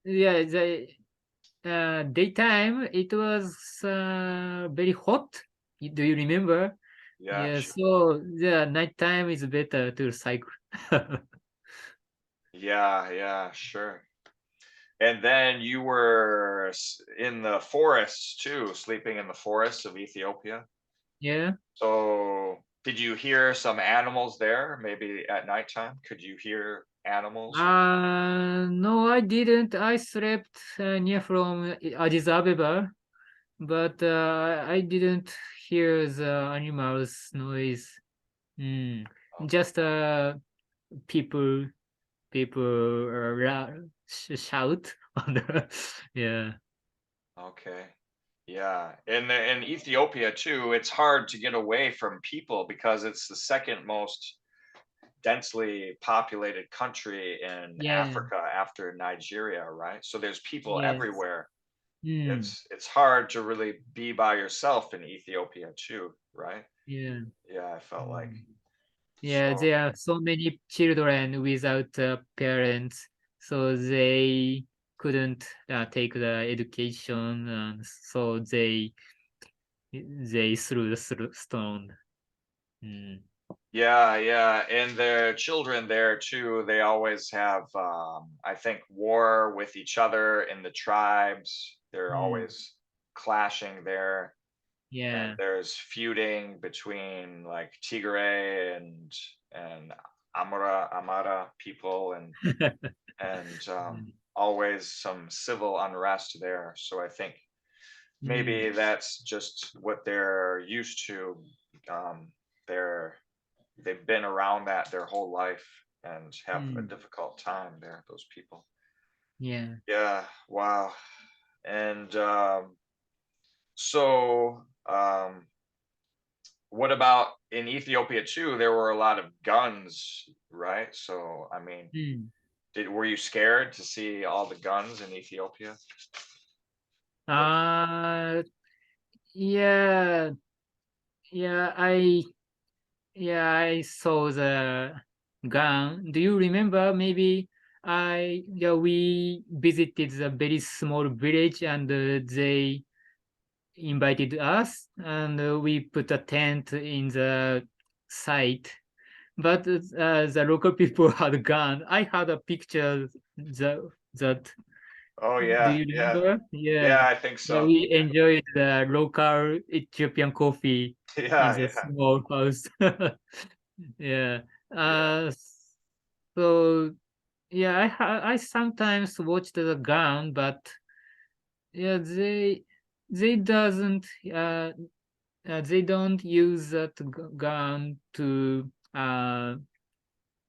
yeah, the daytime it was very hot. Do you remember? yeah, Yeah. So the nighttime is better to cycle. yeah, yeah, sure. And then you were in the forests too, sleeping in the forests of Ethiopia. Yeah. So, did you hear some animals there? Maybe at nighttime, could you hear animals or? No, I didn't. I slept near from Addis Ababa, but I didn't hear the animals noise. Mm. Oh, Just people, shout on the yeah. okay. Yeah. In Ethiopia too, it's hard to get away from people because it's the second most densely populated country in Yeah. Africa after Nigeria, right? So there's people Yes. everywhere. Mm. It's hard to really be by yourself in Ethiopia too, right? Yeah. Yeah, I felt like. Mm. Yeah, So, there are so many children without parents, so they couldn't take the education, and so they threw the stone. Mm. yeah, yeah, and the children there too, they always have, I think, war with each other in the tribes. They're Mm. always clashing there, and Yeah. there's feuding between like Tigray and Amara people, and Mm. always some civil unrest there. So I think maybe Mm. that's just what they're used to. Um, they're they've been around that their whole life and have a Mm. difficult time there, those people. Yeah. Yeah, wow. And so what about in Ethiopia too? There were a lot of guns, right? So I mean, Mm. did were you scared to see all the guns in Ethiopia? What? Uh yeah, yeah, I saw the gun. Do you remember maybe we visited a very small village, and they invited us, and we put a tent in the site. But the local people had gone. I had a picture that Oh do yeah, you yeah, remember? Yeah. yeah. I think Yeah, so. we enjoyed the local Ethiopian coffee in Yeah, the yeah, small house. Yeah. yeah. Uh, so yeah, I sometimes watch the gun, but yeah, they doesn't they don't use that gun to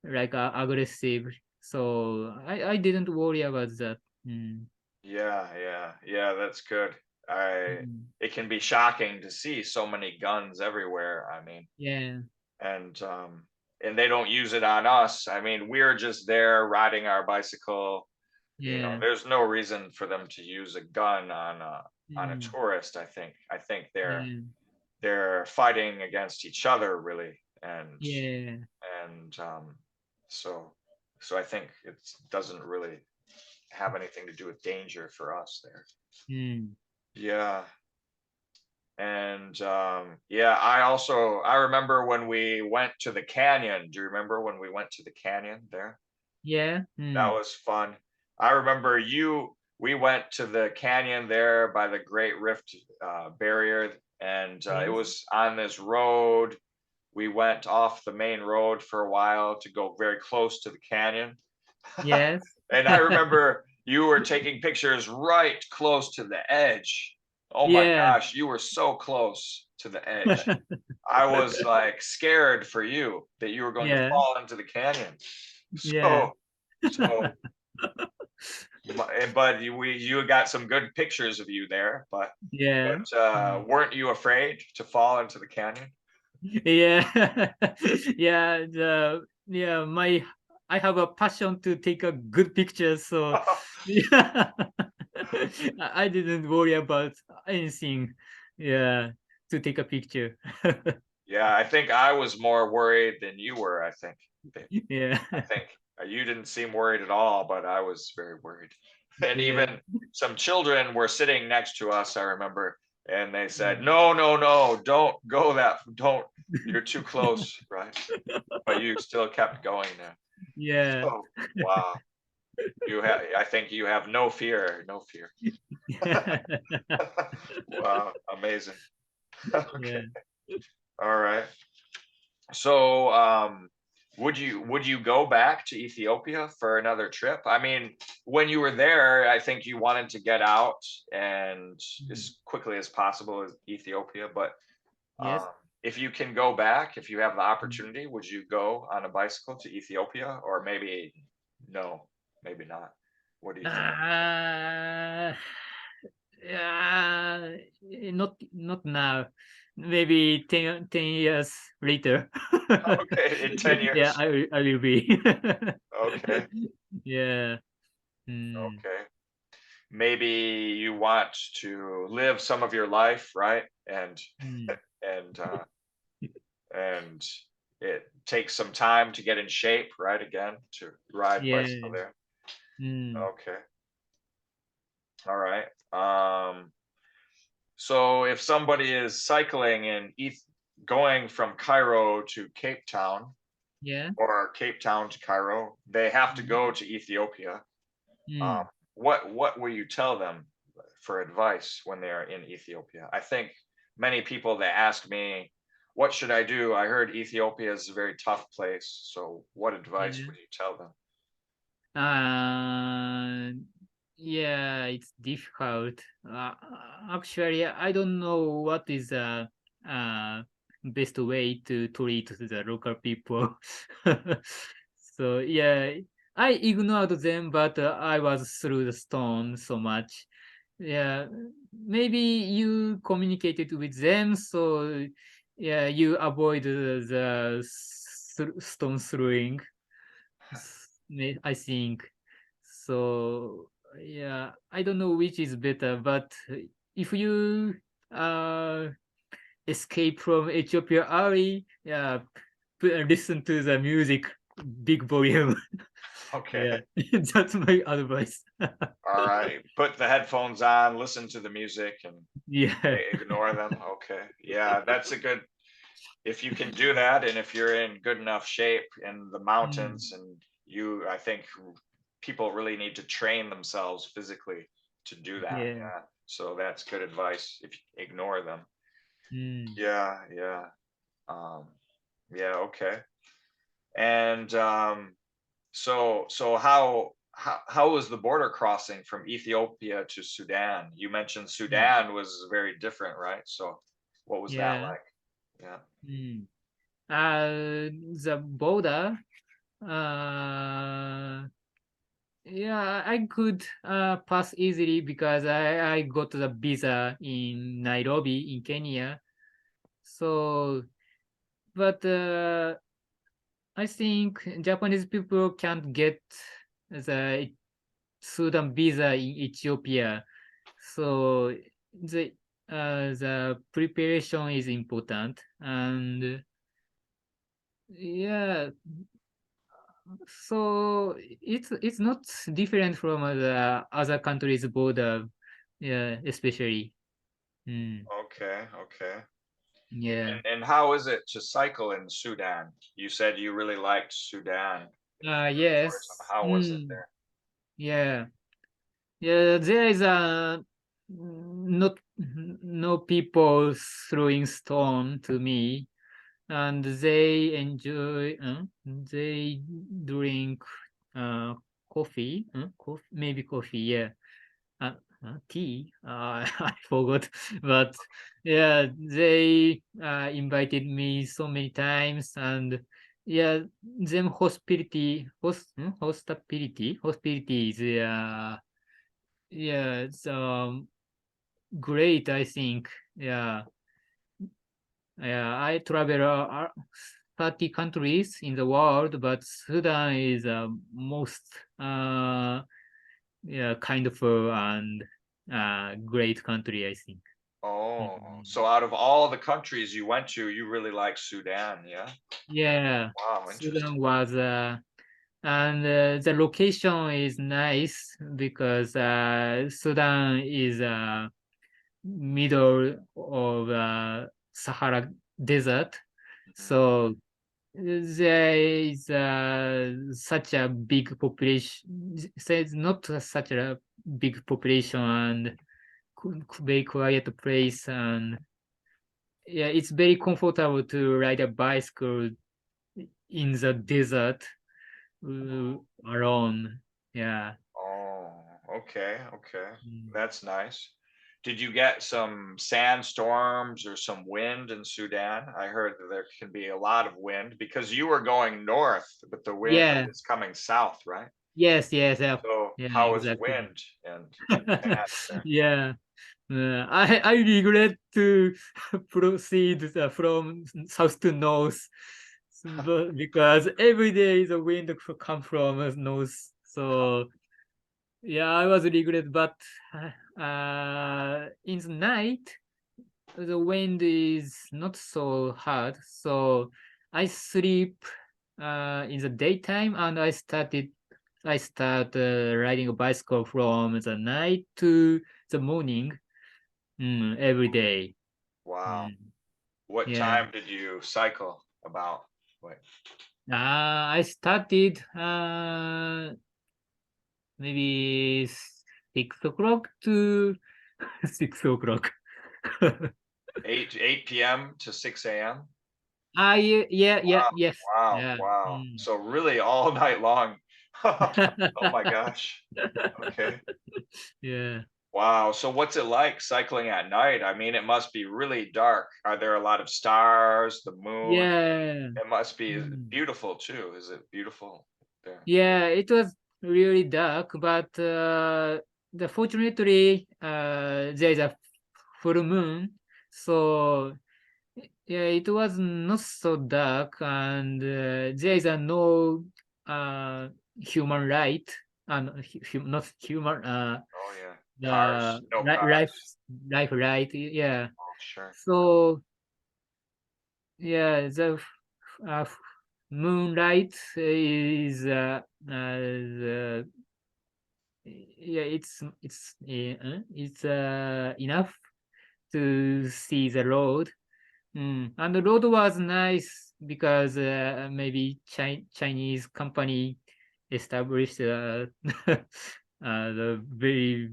like aggressive. So I didn't worry about that. Mm. Yeah, yeah, yeah, that's good. I Mm. It can be shocking to see so many guns everywhere. I mean, Yeah, and they don't use it on us. I mean, we're just there riding our bicycle. You know, yeah, there's no reason for them to use a gun on a mm, tourist. I think yeah, they're fighting against each other really, and yeah, and so I think it doesn't really have anything to do with danger for us there. mm, Yeah. And yeah, I remember when we went to the canyon. Do you remember when we went to the canyon there? yeah, That mm, was fun. I remember we went to the canyon there by the Great Rift barrier, and it yes, was on this road. We went off the main road for a while to go very close to the canyon. yes, And I remember you were taking pictures right close to the edge. Oh my yeah, gosh, you were so close to the edge. I was like scared for you that you were going to yeah, fall into the canyon. yeah, So but you got some good pictures of you there, yeah, mm, weren't you afraid to fall into the canyon? yeah, yeah. My I have a passion to take a good picture, so yeah, I didn't worry about anything. Yeah, to take a picture. Yeah, I think I was more worried than you were, I think. Yeah, I think you didn't seem worried at all, but I was very worried. And yeah, even some children were sitting next to us, I remember, and they said, mm, "No, no, no, don't go don't. You're too close, right?" But you still kept going there. yeah, So, wow, I think you have no fear, no fear. Wow, amazing. yeah, Okay, all right. So, would you go back to Ethiopia for another trip? I mean, when you were there, I think you wanted to get out and mm, as quickly as possible as Ethiopia. But yes. if you can go back, if you have the Mm. opportunity, would you go on a bicycle to Ethiopia, or maybe no, maybe not? What do you think? Uh, not now. Maybe 10 years later. Okay, in 10 Yeah, years. I will be. Okay, Yeah. Mm, okay. Maybe you want to live some of your life, right? mm. And and it takes some time to get in shape, right? Again, to ride bicycle Yeah. there. Mm. Okay. All right. So if somebody is cycling going from Cairo to Cape Town Yeah. or Cape Town to Cairo, they have to Mm. go to Ethiopia. Um, Mm. what will you tell them for advice when they are in Ethiopia? I think many people that ask me, "What should I do?" I heard Ethiopia is a very tough place. So, what advice Yeah. would you tell them? Uh, yeah, it's difficult. Actually, I don't know what is the uh, best way to treat the local people. So yeah, I ignored them, but I was through the stone so much. Yeah, maybe you communicated with them, so yeah, you avoid the stone throwing. I think so. Yeah, I don't know which is better, but if you uh escape from Ethiopia early, yeah, listen to the music, big volume. Okay. Yeah, that's my advice. All right. Put the headphones on, listen to the music, and Yeah. ignore them. Okay. Yeah, that's a good. If you can do that, and if you're in good enough shape in the Mm, mountains, and I think people really need to train themselves physically to do that. yeah. Yeah. So that's good advice if you ignore them. Mm, Yeah, yeah. Um, yeah, okay. And so how was the border crossing from Ethiopia to Sudan? You mentioned mm, Sudan was very different, right? So what was that yeah. like? Yeah. Mm. The border, uh, yeah, I could pass easily because I got the visa in Nairobi in Kenya. So, but I think Japanese people can't get the Sudan visa in Ethiopia. So the preparation is important, and yeah, so it's not different from the other countries' border, yeah, especially. Mm, Okay, okay. yeah. And how is it to cycle in Sudan? You said you really liked Sudan. For tourism. Yes. How was it Mm, there? yeah. Yeah, there is a not no people throwing stone to me, and they enjoy. They drink uh coffee. Coffee, maybe coffee. Yeah. Uh, tea. I forgot, but yeah, they invited me so many times, and yeah, them hospitality is yeah, it's great. I think yeah, yeah. I travel 30 countries in the world, but Sudan is most yeah, kind of and great country, I think. Oh, Mm. so out of all the countries you went to, you really like Sudan, yeah? Yeah, Wow, Sudan interesting. was and the location is nice because Sudan is middle of Sahara Desert, Mhm. so there is such a big population. There's not such a big population and very quiet place, and yeah, it's very comfortable to ride a bicycle in the desert alone. Yeah. Oh, okay, okay. Mm. That's nice. Did you get some sandstorms or some wind in Sudan? I heard that there can be a lot of wind because you were going north, but the wind Yeah. is coming south, right? Yes. Yes. Yeah. So Yeah. how is Exactly. wind and sand there? Yeah. I regret to proceed from south to north, but because every day the wind come from north. So yeah, I was regret, but in the night the wind is not so hard, so I sleep in the daytime, and I start riding a bicycle from the night to the morning, every day. Wow. Mm, What yeah. time did you cycle about? What? I started maybe 6 o'clock to 6 o'clock. 8 p.m. to 6 a.m.? Yeah, yeah, yeah, Wow, yes, wow, yeah. wow. Mm. So really all night long. Oh my gosh. Okay. Yeah. Wow. So what's it like cycling at night? I mean, it must be really dark. Are there a lot of stars, the moon? Yeah. It must be Mm. beautiful too. Is it beautiful there? Yeah, it was really dark, but fortunately there is a full moon, so yeah, it was not so dark, and there is a no human right, and not human Oh yeah. the Cars, no life cars. right, yeah. Oh, sure. So yeah, moonlight is yeah, it's enough to see the road. And the road was nice because maybe Chinese company established the very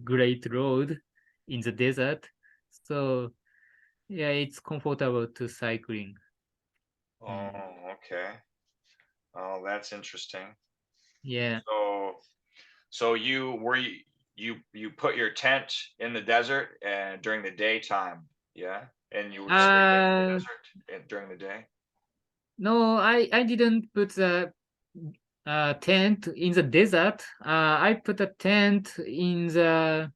great road in the desert. So yeah, it's comfortable to cycling. Oh, Mm. okay. Oh, that's interesting. Yeah. So, so you put your tent in the desert and during the daytime, yeah, and you would stay in the Uh, desert during the day. no, I didn't put the tent in the desert. I put a tent in the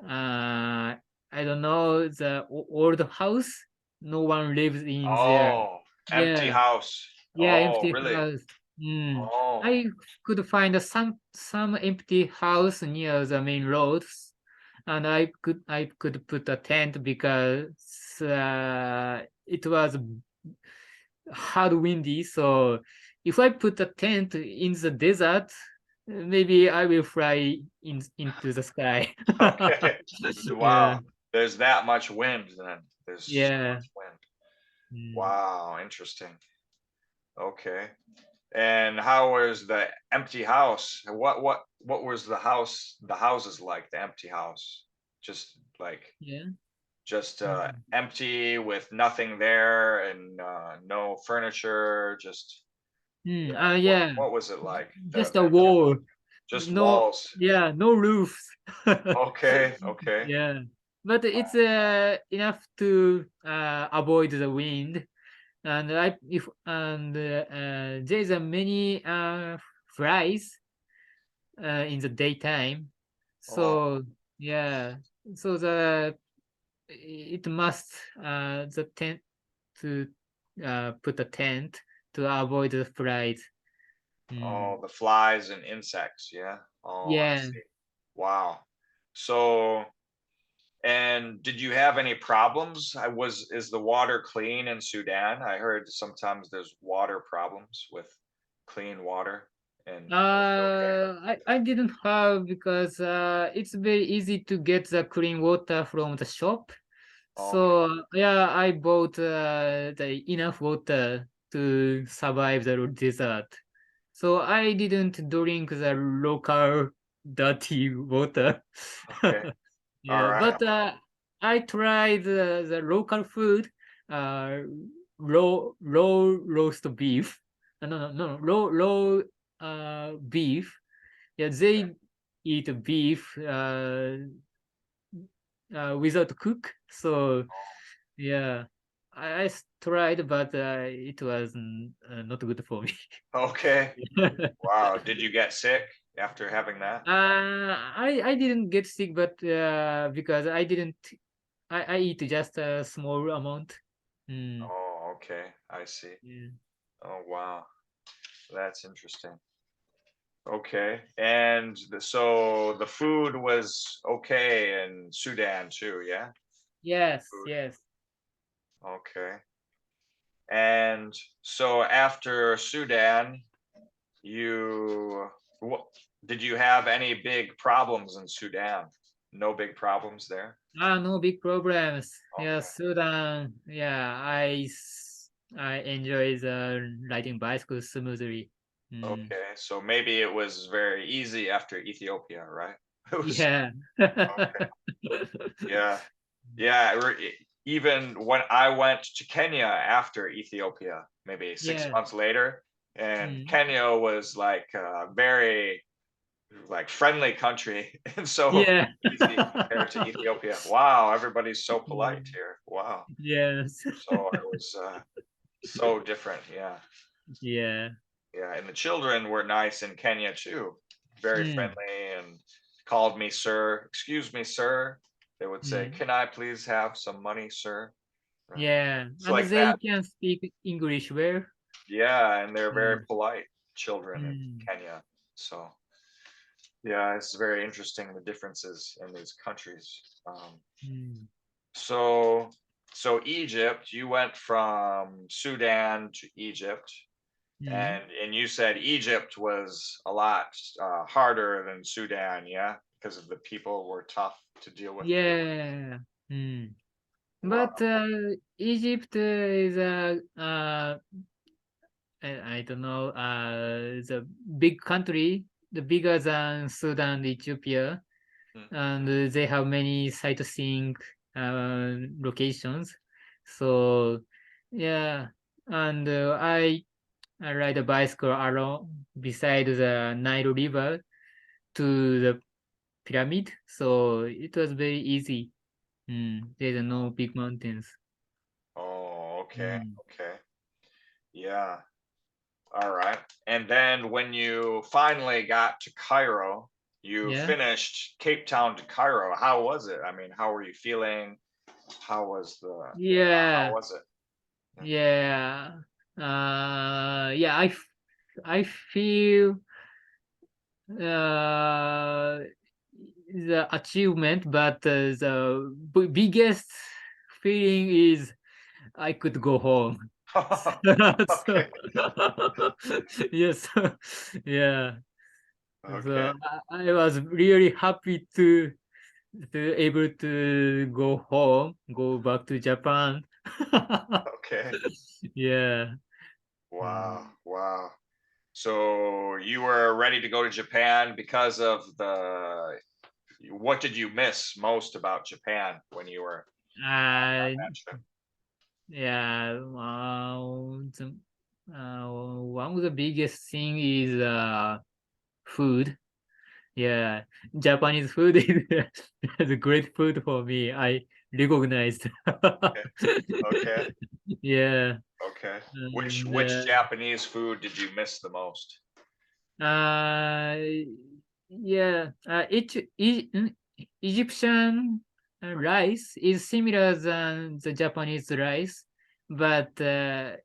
I don't know, the old house. No one lives in there. Oh, empty Yeah, house. yeah, Oh, empty really? house. Oh, I could find some empty house near the main roads, and I could put a tent because it was hard windy. So if I put a tent in the desert, maybe I will fly into the sky. okay. Yeah, Wow. There's that much wind then. There's so yeah. much wind. Mm. Wow, interesting. Okay. And how was the empty house? What was the houses like, the empty house? Just like Yeah. just Mm. empty with nothing there and no furniture, just yeah. Yeah. What was it like? Just The a empty house. wall. Just No, walls. yeah, no roofs. Okay, okay. Yeah. But it's enough to avoid the wind. And I if and there's a many flies in the daytime. Oh, So yeah. So the it must the tent to put a tent to avoid the flies. Mm. oh, the flies and insects, yeah. Oh, I Yeah. see. Wow. So, and did you have any problems? Is the water clean in Sudan? I heard sometimes there's water problems with clean water, and is it okay? I didn't have because it's very easy to get the clean water from the shop. Okay, So yeah, I bought the enough water to survive the desert. So I didn't drink the local dirty water. okay, all Yeah, right. but I tried the local food, uh, raw roast beef. No, raw beef. Yeah, Okay. they eat beef without cook. So yeah, tried, but it was not good for me. Okay. Wow. Did you get sick after having that? I didn't get sick, but because I didn't I eat just a small amount. Mm, Oh, okay. I see. yeah. Oh, wow. That's interesting. Okay. And so the food was okay in Sudan too, yeah? Yes, Food. yes. Okay. And so after Sudan, you what did you have any big problems in Sudan? No big problems there? No big problems. Yeah, Okay. Sudan. Yeah, I enjoy the riding bicycle smoothly. Mm, Okay. So maybe it was very easy after Ethiopia, right? It was yeah. okay. Yeah. Yeah, even when I went to Kenya after Ethiopia, maybe six Yeah. months later, and Mm, Kenya was like a very like friendly country and so yeah. easy compared to Ethiopia. Wow, everybody's so polite Mm, here. Wow. yes. So it was so different. Yeah. Yeah. Yeah. And the children were nice in Kenya too. Very Mm, friendly and called me sir. Excuse me, sir. They would say, mm. "Can I please have some money, sir?" Right. Yeah. It's And like they that. can speak English well. Yeah, and they're very Mm, polite children in mm, Kenya. So yeah, it's very interesting the differences in these countries. mm. So so Egypt, you went from Sudan to Egypt, Mm. and you said Egypt was a lot harder than Sudan, yeah, because of the people were tough to deal with. Yeah. Mm. But Wow. Egypt is a I don't know, it's a big country, the bigger than Sudan and Ethiopia, Hmm. and they have many sightseeing locations. So yeah, and I ride a bicycle along beside the Nile River to the pyramid, so it was very easy. There's no big mountains. Oh, okay, Mm. okay, yeah. All right. And then when you finally got to Cairo, you Yeah, finished Cape Town to Cairo. How was it? I mean, how were you feeling? How was how yeah, was it? Yeah. yeah. Yeah. I feel uh the achievement, but the biggest feeling is I could go home. So, Okay. yes, yeah. Okay. So I was really happy to able to go home, go back to Japan. Okay. Yeah. Mm. Wow. Wow. So you were ready to go to Japan because of what did you miss most about Japan when you were on Uh, that trip? yeah. One of the biggest thing is food. Yeah, Japanese food is a great food for me. I recognized. Okay. Okay. Yeah, Okay. and Which Japanese food did you miss the most? uh, yeah, Egyptian rice is similar than the Japanese rice, but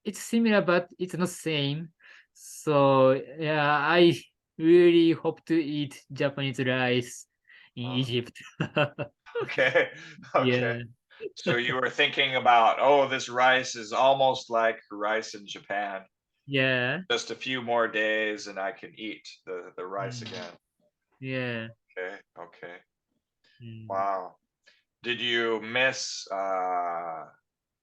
it's similar, but it's not same. So yeah, I really hope to eat Japanese rice in Uh, Egypt. okay. Okay. Yeah, So you were thinking about, oh, this rice is almost like rice in Japan. yeah, Just a few more days and I can eat the rice mm, again. yeah, Okay. Okay. mm, Wow. Did you miss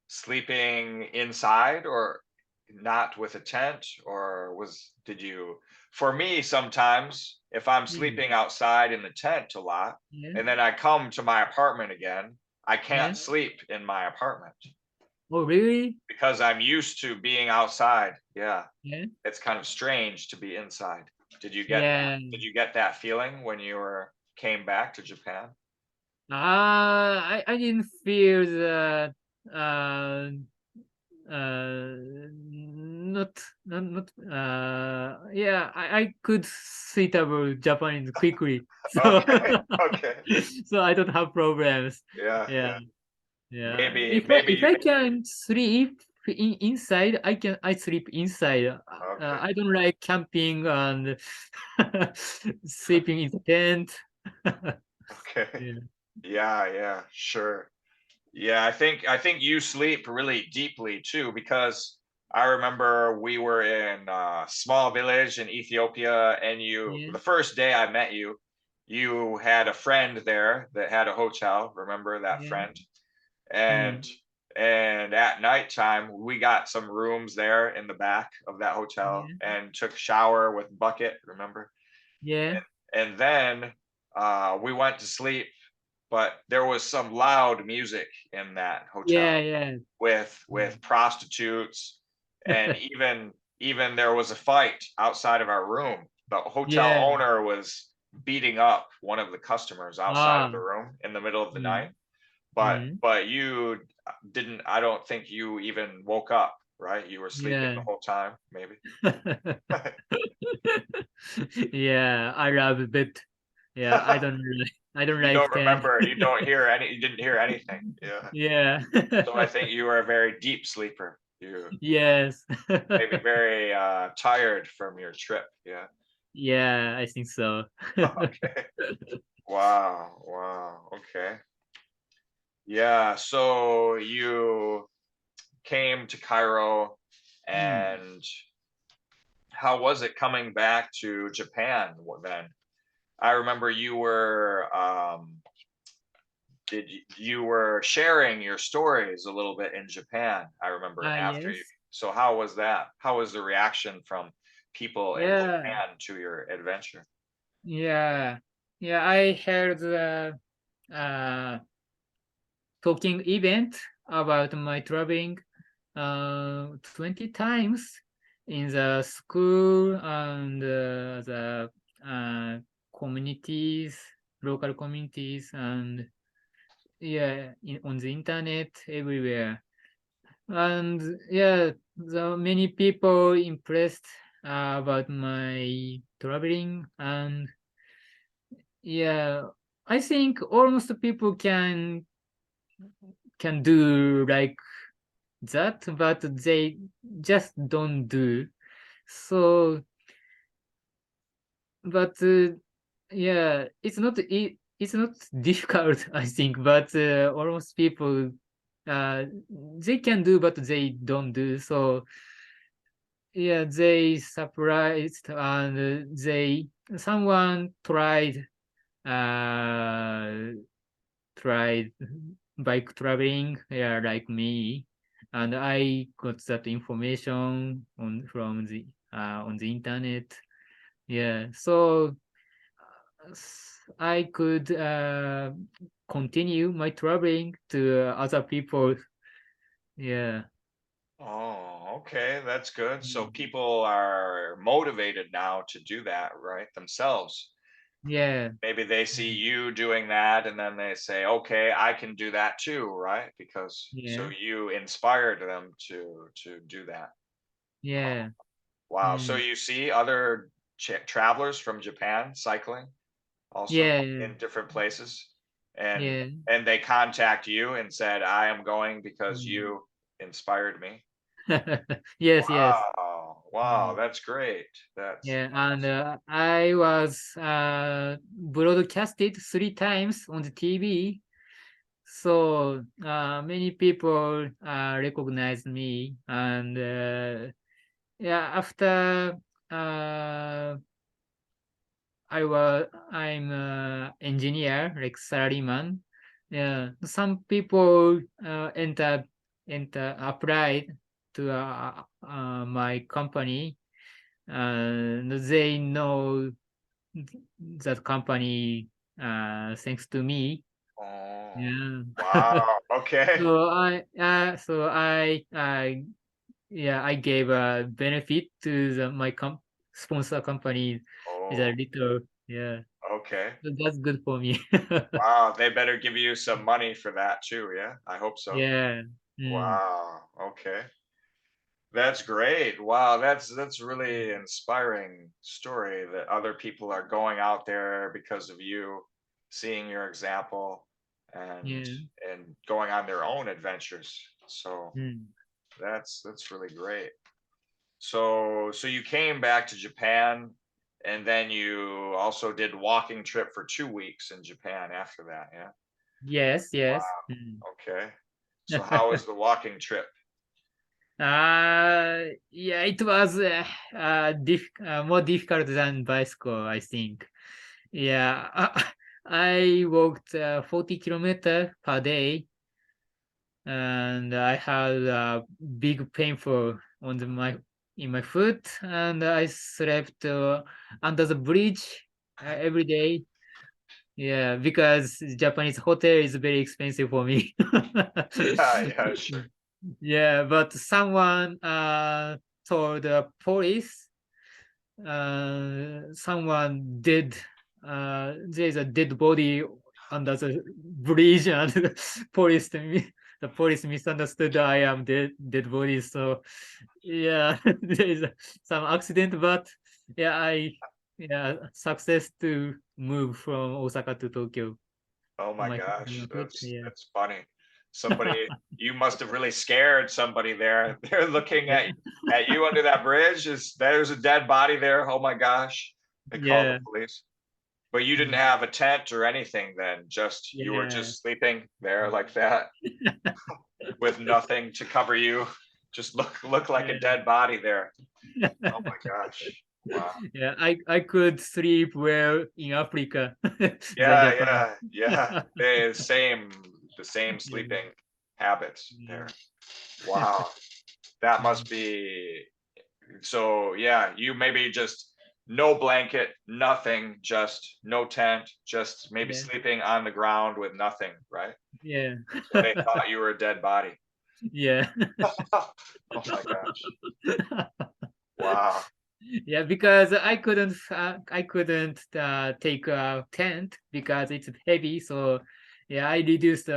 sleeping inside or not with a tent, or did you, for me sometimes if I'm mm, sleeping outside in the tent a lot yeah, and then I come to my apartment again, I yeah. can't sleep in my apartment Oh, really? because I'm used to being outside. Yeah, Yeah, it's kind of strange to be inside. yeah. Did you get that feeling when you were came back to Japan? I didn't feel that uh not yeah, I could suitable Japanese quickly. So Okay, okay. so I don't have problems. Yeah, Yeah, yeah. yeah. Maybe If you I can sleep inside, I sleep inside. okay. I don't like camping and sleeping in tent. Okay. Yeah, Yeah, yeah, sure. Yeah, I think you sleep really deeply too because I remember we were in a small village in Ethiopia and you yeah, the first day I met you, you had a friend there that had a hotel. Remember that yeah. friend? And Mm, at nighttime we got some rooms there in the back of that hotel yeah, and took a shower with bucket, remember? yeah, And then we went to sleep, but there was some loud music in that yeah, hotel yeah. with prostitutes, and even there was a fight outside of our room. The hotel Yeah. owner was beating up one of the customers outside of Ah. the room in the middle of the night. Mm, But mm. you didn't, I don't think you even woke up, right? You were sleeping Yeah. the whole time, maybe. Yeah, I love it. Yeah, I don't You like don't 10. remember, you didn't hear anything. Yeah. Yeah. So I think you were a very deep sleeper. You Yes. maybe very tired from your trip. Yeah. Yeah, I think so. Okay. Wow. Wow. Okay. Yeah. So you came to Cairo, Mm. and how was it coming back to Japan then? I remember you were you were sharing your stories a little bit in Japan. I remember after you. Yes. So how was that? How was the reaction from people in Yeah. Japan to your adventure? Yeah. Yeah. I held a uh, talking event about my traveling 20 times in the school and the uh, communities, local communities, and yeah, on the internet everywhere. And yeah, the many people impressed about my traveling, and yeah, I think almost people can do like that, but they just don't do. So, but yeah, it's not difficult, I think, but almost people uh, they can do, but they don't do. So yeah, they surprised and they someone uh tried bike traveling, yeah, like me, and I got that information on the internet. Yeah, so I could continue my traveling to other people. Yeah, Oh, okay, that's good. So mm, people are motivated now to do that, right? Themselves. yeah, Maybe they see mm, you doing that and then they say, okay, I can do that too, right? Because so yeah, you inspired them to do that. yeah, Wow. So mm, you see other travelers from Japan cycling also yeah, in different places, and yeah. and they contact you and said, I am going because Mm. you inspired me. Yes, yes. Wow. Wow, Mm. that's great. That's Yeah, and I was broadcasted 3 times on the TV, so many people recognized me, and yeah, after uh, I'm engineer, like salaryman. Yeah, some people applied to my company, and they know that company thanks to me. oh Yeah. wow. Okay. So I yeah, I gave a benefit to my sponsor company is a Oh, little, yeah. okay. So that's good for me. Wow, they better give you some money for that too, yeah? I hope so. Yeah. Mm. Wow, okay. That's great. Wow, that's really inspiring story that other people are going out there because of you, seeing your example and Yeah. and going on their own adventures. So Mm. that's really great. So you came back to Japan and then you also did walking trip for 2 weeks in Japan after that, yeah? Yes, yes. Wow. Mm. Okay. So how was the walking trip? Yeah, it was more difficult than bicycle, I think. Yeah, I walked 40 kilometers per day, and I had a big painful on my in my foot, and I slept under the bridge every day. Yeah, because Japanese hotel is very expensive for me. Yeah, yeah, sure. Yeah, but someone told the police someone dead there's a dead body under the bridge, and the police misunderstood I am dead body. So yeah, there is some accident, but yeah, I yeah, success to move from Osaka to Tokyo Oh on my my gosh, foot. Yeah. that's funny. Somebody, you must have really scared somebody there. They're looking Yeah. at you under that bridge. Is there's a dead body there? Oh my gosh. They called the Yeah. police. But you didn't have a tent or anything then, just you were Yeah. just sleeping there like that with nothing to cover you. Just look like a dead body there. Oh my gosh. Wow. Yeah, I could sleep well in Africa than Yeah, Japan. yeah, yeah. The same Yeah. sleeping habits there. Yeah. Wow. That Mm. must be so yeah, you maybe just no blanket, nothing, just no tent, just maybe Yeah. sleeping on the ground with nothing, right? Yeah. So they thought you were a dead body. Yeah. Oh my gosh. Wow. Yeah, because I couldn't take a tent because it's heavy. So yeah, I reduced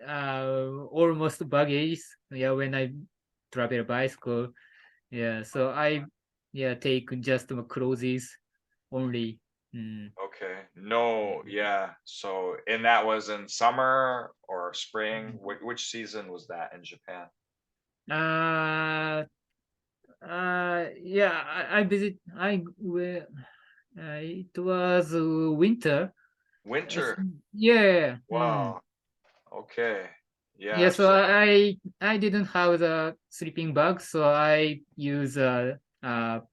almost baggage. Yeah, when I travel bicycle. Yeah, so I take just my clothes only. Mm. Okay. No, yeah. So and that was in summer or spring? Which season was that in Japan? Uh, yeah, I visit. It was winter. Winter. Yeah. Mm. Wow. Okay. Yeah, Yeah. so So I didn't have the sleeping bag, so I use a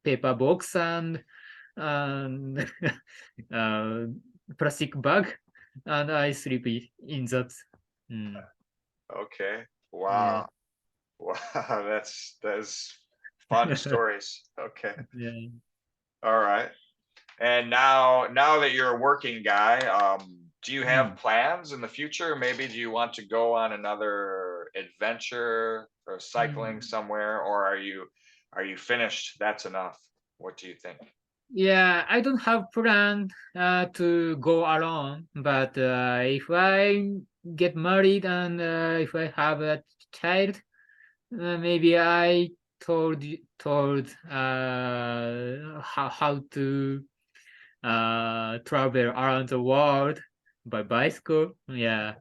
paper box and uh, plastic bag, and I sleep in that. Mm, okay. yeah, Wow. Wow. That's fun stories. Okay. yeah. All right. And now that you're a working guy, do you have Mm. plans in the future? Maybe do you want to go on another adventure or cycling Mm. somewhere, or are you finished? That's enough. What do you think? Yeah, I don't have plan to go alone, but if I get married and if I have a child, maybe I told how to travel around the world by bicycle. Yeah,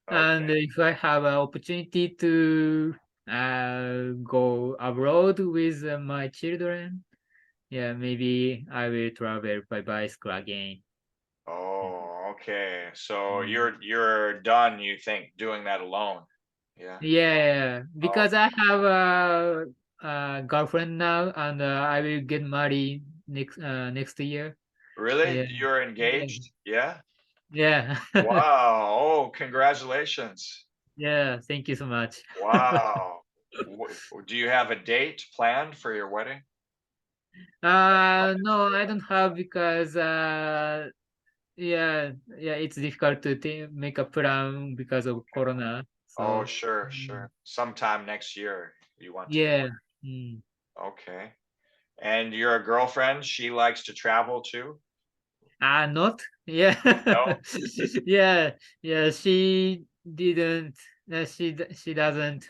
and Okay. if I have an opportunity to go abroad with my children, yeah, maybe I will travel by bicycle again. Oh, okay. So Mm. you're done, you think, doing that alone. Yeah. Yeah, Oh, because I have a girlfriend now, and I will get married next year. really? Yeah, You're yeah, engaged? Yeah. yeah, Wow. Oh, congratulations. yeah. Thank you so much. Wow. Do you have a date planned for your wedding? No, I don't have because yeah, it's difficult to make a plan because of Corona. Oh, So sure, mm, sure. Sometime next year you want to get yeah. Mm. okay. And your girlfriend, she likes to travel too? Not? Yeah. No? Yeah, yeah, she didn't she doesn't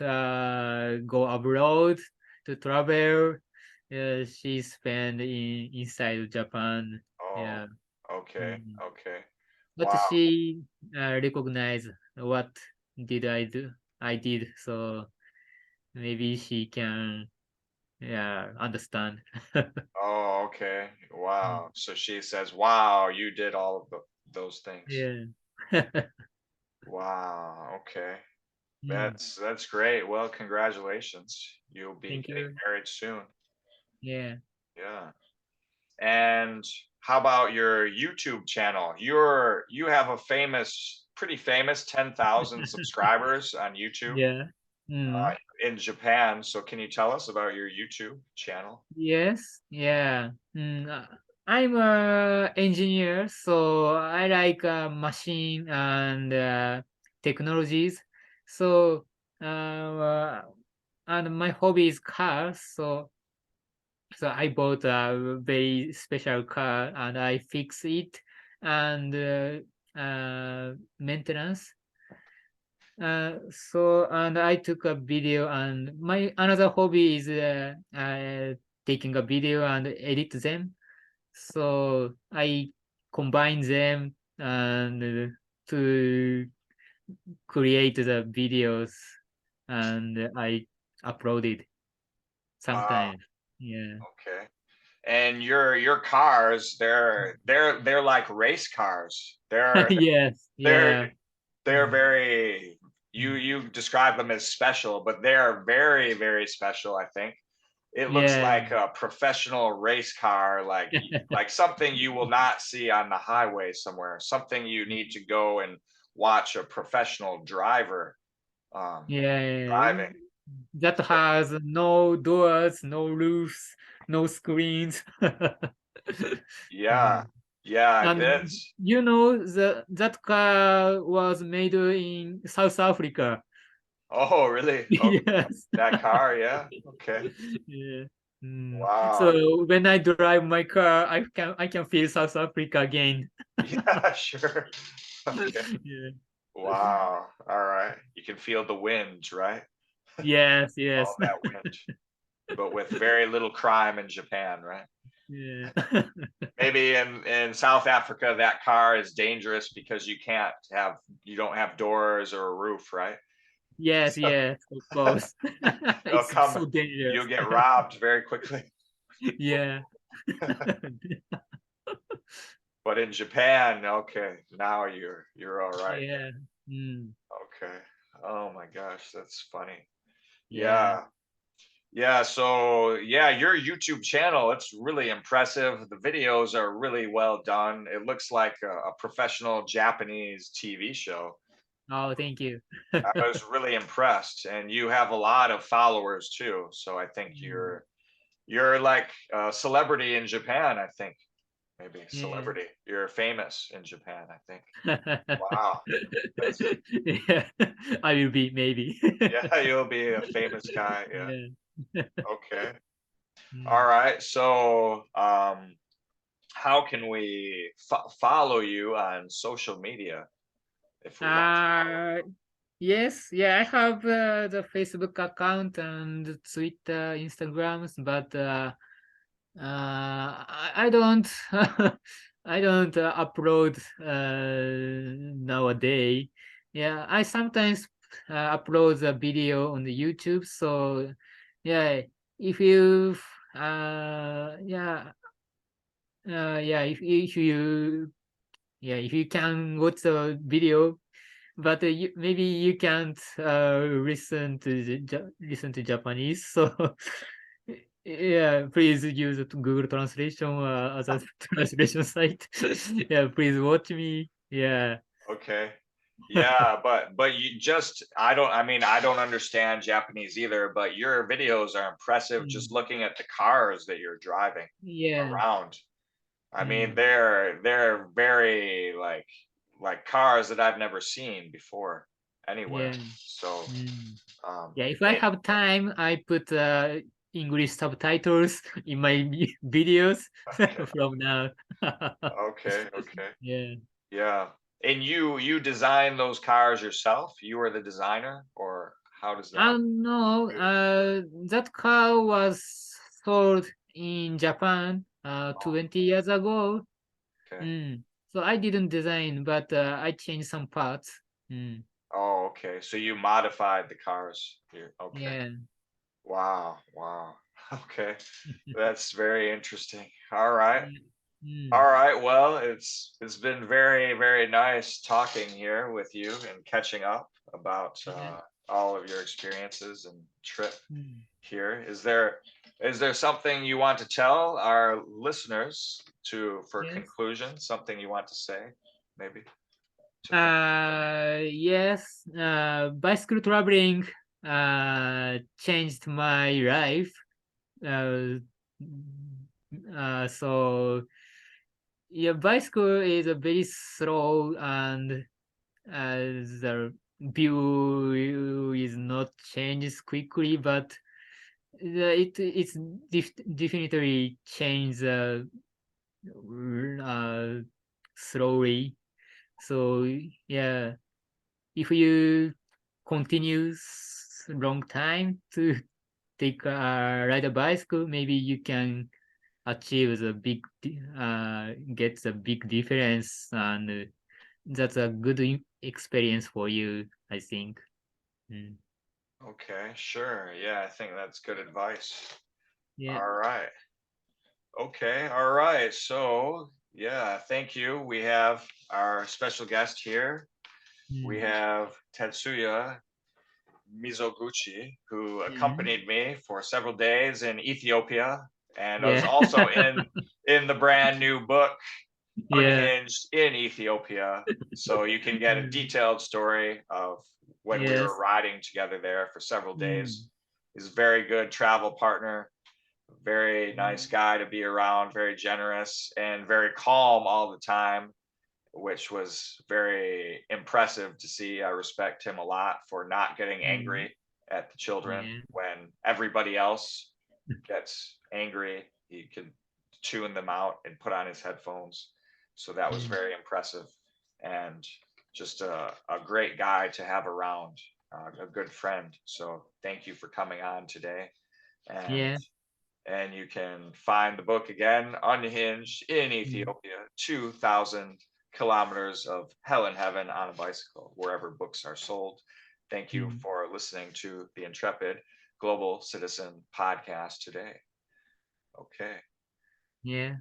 go abroad to travel. Yeah, she spent inside Japan. Oh, Yeah. okay, Mm. okay. But Wow. she recognized what did I do I did, so maybe she can understand. Oh, okay. Mm. Wow. So she says, "Wow, you did all of those things." Yeah. Wow. Okay. Mm. That's great. Well, congratulations. You'll be Thank getting you. married soon. Yeah. Yeah. And how about your YouTube channel? You have a pretty famous 10,000 subscribers on YouTube Yeah. Mm. in Japan. So can you tell us about your YouTube channel? Yes. Yeah. I'm a engineer, so I like machine and technologies. So and my hobby is cars. So I bought a very special car and I fix it and maintenance. So and I took a video and my another hobby is taking a video and edit them. So I combine them and to create the videos and I upload it Wow. sometimes. Yeah. Okay. and your cars, they're like race cars. They're Yes, they're yeah, they're mm, very, mm, you describe them as special, but they're very, very special, I think. It looks yeah, like a professional race car, like something you will not see on the highway somewhere, something you need to go and watch a professional driver yeah. driving. That So, has no doors, no roofs, no screens. yeah, Mm. yeah, And that's, you know, that car was made in South Africa. oh, really? Okay. Yes. That car, yeah. Okay. Yeah. Mm. Wow. So when I drive my car, I can feel South Africa again. Yeah, sure. Okay. Yeah. Wow. All right. You can feel the winds, right? Yes, All yes. that wind, but with very little crime in Japan, right? Yeah. Maybe in South Africa, that car is dangerous because you don't have doors or a roof, right? Yes, So yes, of course. they'll It's come, so dangerous. you'll get robbed very quickly. Yeah. But in Japan, okay, now you're all right. Yeah. Mm. Okay. Oh my gosh, that's funny. Yeah. Yeah. Yeah, so yeah, your YouTube channel, it's really impressive. The videos are really well done. It looks like a professional Japanese TV show. Oh, thank you. I was really impressed, and you have a lot of followers too. So I think Mm. you're like a celebrity in Japan, I think. Maybe Yeah. celebrity. You're famous in Japan, I think. Wow. That's, Yeah. I will be maybe. yeah, you'll be a famous guy. Yeah. Yeah. Okay. All Mm. right. So, how can we follow you on social media if we want to follow Uh, yes, yeah, I have the Facebook account and Twitter, Instagrams, but I don't I don't upload nowadays. Yeah, I sometimes upload a video on the YouTube. So yeah, if you yeah yeah if you yeah if you can watch the video, but maybe you can't listen to Japanese. So yeah, please use Google Translation or other translation site. Yeah, please watch me. Yeah. you? Okay. Yeah, but you just, I mean, I don't understand Japanese either, but your videos are impressive just Mm. looking at the cars that you're driving Yeah. around. I mean, Mm. they're very like cars that I've never seen before anywhere. Yeah. So, Mm. um, Yeah. If I it, have time, I put English subtitles in my videos okay, from now. okay, okay. Yeah. Yeah. And you design those cars yourself? You are the designer, or how does that No, do? that car was sold in Japan Oh, 20 years ago. okay. Mm. So I didn't design, but I changed some parts. Mm. Oh, okay. So you modified the cars here. Okay. Yeah. Wow. Wow. Okay. That's very interesting. All right. Yeah. Mm. All right. Well, it's been very, very nice talking here with you and catching up about Yeah. all of your experiences and trip Mm. here. Is there something you want to tell our listeners to for Yes. conclusion? Something you want to say, maybe to Yes. Bicycle traveling changed my life. Uh, so yeah, bicycle is a very slow and the view is not changes quickly, but it's definitely change slowly. So yeah, if you continue long time to take ride a bicycle, maybe you can achieve the get the big difference, and that's a good experience for you, I think. Mm. Okay, sure. Yeah, I think that's good advice. Yeah. All right. Okay. All right. So, yeah, thank you. We have our special guest here. We Mm. have Tetsuya Mizoguchi, who Mm. accompanied me for several days in Ethiopia and was Yeah. also in the brand new book Yeah. Unhinged in Ethiopia. So you can get a Mm. detailed story of when we were Yes. riding together there for several days. Mm. He's a very good travel partner, very nice Mm. guy to be around, very generous, and very calm all the time, which was very impressive to see. I respect him a lot for not getting Mm. angry at the children Yeah. when everybody else gets angry. He can tune them out and put on his headphones. So that was Mm. very impressive and just a great guy to have around, a good friend. So thank you for coming on today. And Yeah. you can find the book again, Unhinged in Mm. Ethiopia, 2,000 kilometers of hell and heaven on a bicycle, wherever books are sold. Thank you Mm. for listening to the Intrepid Global Citizen podcast today. Okay. Yeah.